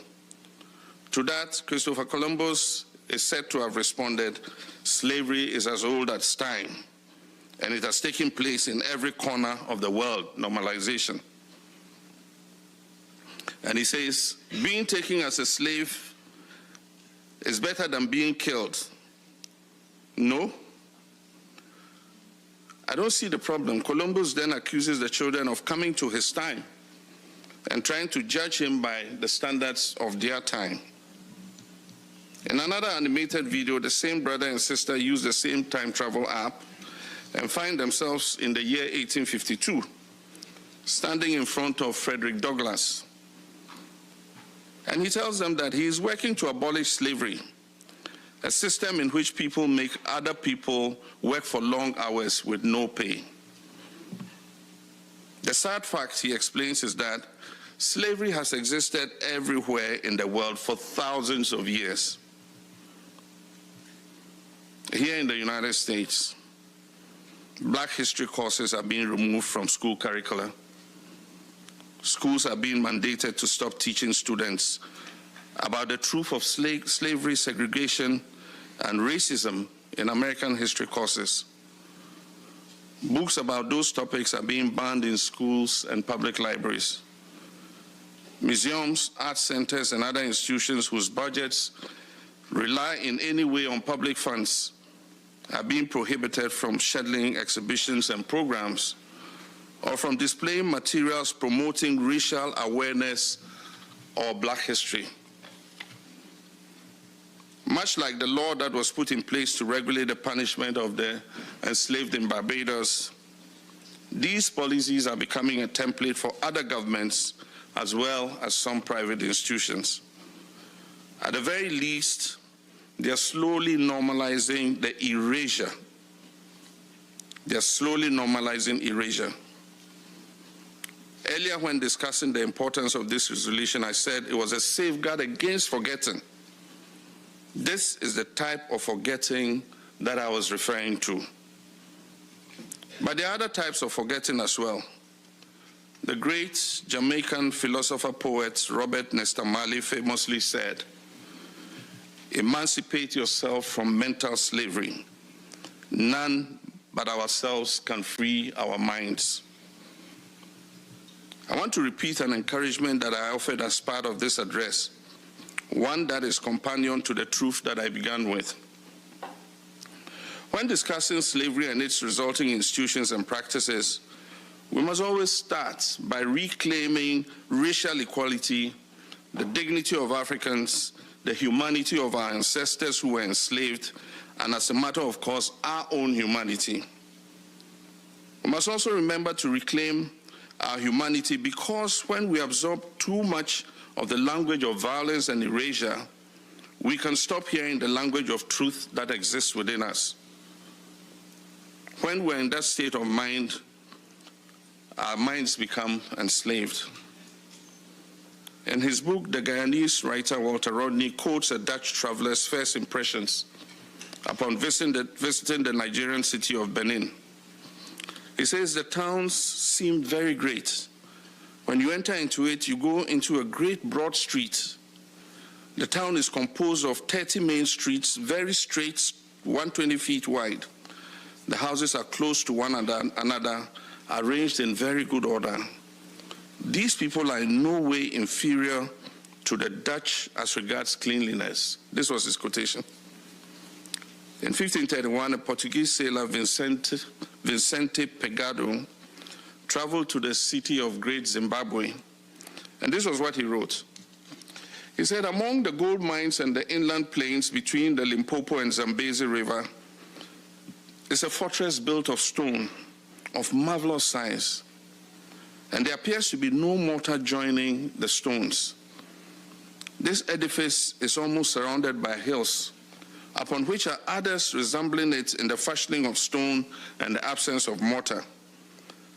K: To that, Christopher Columbus is said to have responded, "Slavery is as old as time, and it has taken place in every corner of the world, normalization." And he says, being taken as a slave is better than being killed. No, I don't see the problem. Columbus then accuses the children of coming to his time and trying to judge him by the standards of their time. In another animated video, the same brother and sister use the same time travel app and find themselves in the year 1852, standing in front of Frederick Douglass. And he tells them that he is working to abolish slavery, a system in which people make other people work for long hours with no pay. The sad fact, he explains, is that slavery has existed everywhere in the world for thousands of years. Here in the United States, Black history courses are being removed from school curricula. Schools are being mandated to stop teaching students about the truth of slavery, segregation, and racism in American history courses. Books about those topics are being banned in schools and public libraries. Museums, art centers, and other institutions whose budgets rely in any way on public funds are being prohibited from scheduling exhibitions and programs or from displaying materials promoting racial awareness or Black history. Much like the law that was put in place to regulate the punishment of the enslaved in Barbados, these policies are becoming a template for other governments as well as some private institutions. At the very least, they are slowly normalizing the erasure. They are slowly normalizing erasure. Earlier, when discussing the importance of this resolution, I said it was a safeguard against forgetting. This is the type of forgetting that I was referring to. But there are other types of forgetting as well. The great Jamaican philosopher-poet Robert Nesta Marley famously said, "Emancipate yourself from mental slavery. None but ourselves can free our minds." I want to repeat an encouragement that I offered as part of this address, one that is companion to the truth that I began with. When discussing slavery and its resulting institutions and practices, we must always start by reclaiming racial equality, the dignity of Africans, the humanity of our ancestors who were enslaved, and as a matter of course, our own humanity. We must also remember to reclaim our humanity, because when we absorb too much of the language of violence and erasure, we can stop hearing the language of truth that exists within us. When we're in that state of mind, our minds become enslaved. In his book, the Guyanese writer Walter Rodney quotes a Dutch traveler's first impressions upon visiting the Nigerian city of Benin. He says the towns seemed very great. When you enter into it, you go into a great broad street. The town is composed of 30 main streets, very straight, 120 feet wide. The houses are close to one another, arranged in very good order. These people are in no way inferior to the Dutch as regards cleanliness. This was his quotation. In 1531, a Portuguese sailor, Vicente Pegado, traveled to the city of Great Zimbabwe, and this was what he wrote. He said, among the gold mines and the inland plains between the Limpopo and Zambezi River is a fortress built of stone of marvelous size, and there appears to be no mortar joining the stones. This edifice is almost surrounded by hills, upon which are others resembling it in the fashioning of stone and the absence of mortar.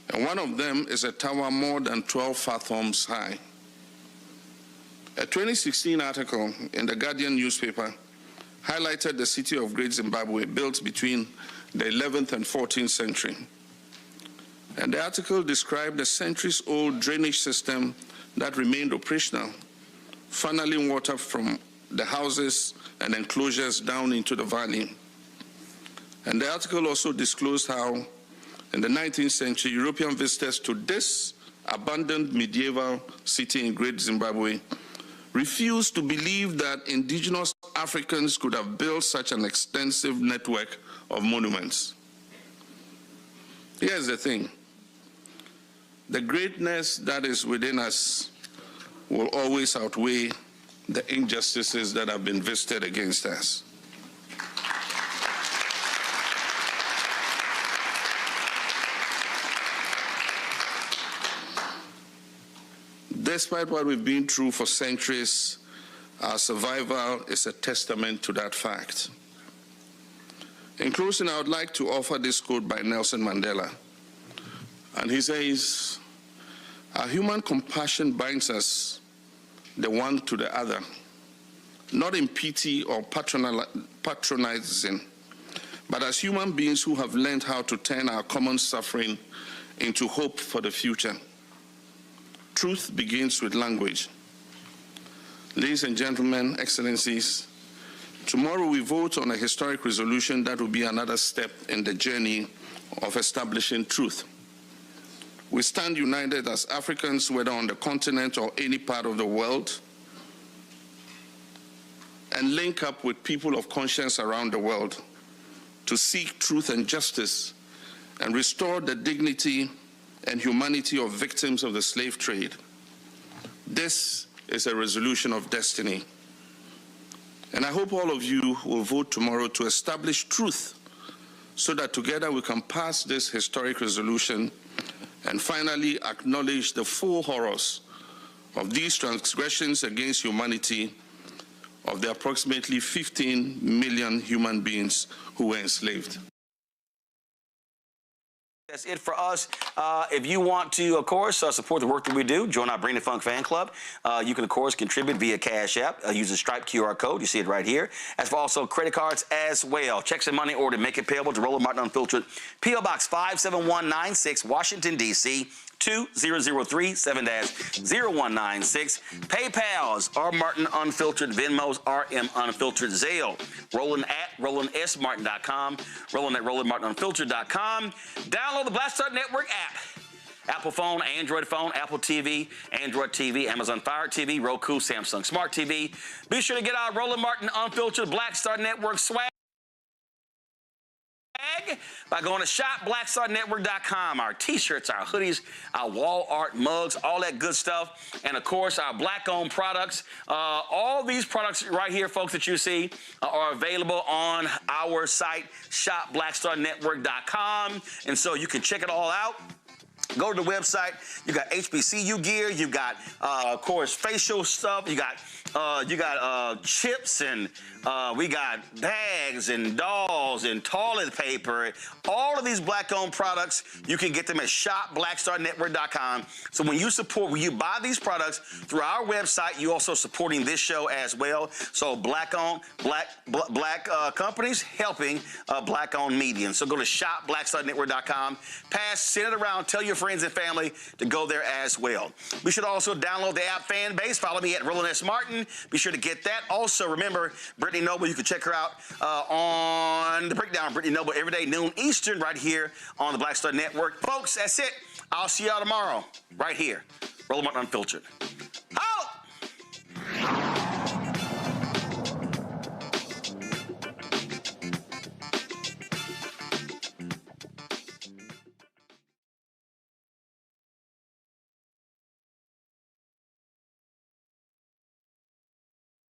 K: And one of them is a tower more than 12 fathoms high. A 2016 article in the Guardian newspaper highlighted the city of Great Zimbabwe, built between the 11th and 14th century. And the article described a centuries-old drainage system that remained operational, funneling water from the houses and enclosures down into the valley. And the article also disclosed how, in the 19th century, European visitors to this abandoned medieval city in Great Zimbabwe refused to believe that indigenous Africans could have built such an extensive network of monuments. Here's the thing. The greatness that is within us will always outweigh the injustices that have been visited against us. Despite what we've been through for centuries, our survival is a testament to that fact. In closing, I would like to offer this quote by Nelson Mandela. And he says, "Our human compassion binds us the one to the other, not in pity or patronizing, but as human beings who have learned how to turn our common suffering into hope for the future. Truth begins with language." Ladies and gentlemen, excellencies, tomorrow we vote on a historic resolution that will be another step in the journey of establishing truth. We stand united as Africans, whether on the continent or any part of the world, and link up with people of conscience around the world to seek truth and justice and restore the dignity and humanity of victims of the slave trade. This is a resolution of destiny. And I hope all of you will vote tomorrow to establish truth so that together we can pass this historic resolution and finally acknowledge the full horrors of these transgressions against humanity of the approximately 15 million human beings who were enslaved.
A: That's it for us. If you want to, of course, support the work that we do, join our Bring the Funk fan club. You can, of course, contribute via Cash App. Use the Stripe QR code. You see it right here. As for also credit cards as well. Checks and money order. Make it payable to Roland Martin Unfiltered. P.O. Box 57196, Washington, D.C. 20037-0196. PayPal's R Martin Unfiltered. Venmo's RM Unfiltered. Zelle. Roland at RolandSMartin.com. Roland at RolandMartinUnfiltered.com. Download the Black Star Network app. Apple phone, Android phone, Apple TV, Android TV, Amazon Fire TV, Roku, Samsung Smart TV. Be sure to get our Roland Martin Unfiltered Black Star Network swag by going to shopblackstarnetwork.com. Our t-shirts, our hoodies, our wall art mugs, all that good stuff. And of course, our black-owned products. All these products right here, folks, that you see are available on our site, shopblackstarnetwork.com. And so you can check it all out. Go to the website. You got HBCU gear. You got, of course, facial stuff. You got chips, and we got bags and dolls and toilet paper. All of these black-owned products, you can get them at shopblackstarnetwork.com. So when you buy these products through our website, you also supporting this show as well. So black-owned, black companies helping black-owned media. So go to shopblackstarnetwork.com. Send it around. Tell your friends and family to go there as well. We should also download the app Fan Base. Follow me at Roland S. Martin. Be sure to get that. Also, remember, Brittany Noble, you can check her out on The Breakdown. Brittany Noble every day, noon Eastern, right here on the Black Star Network. Folks, that's it. I'll see y'all tomorrow, right here. Roland Martin Unfiltered. Out!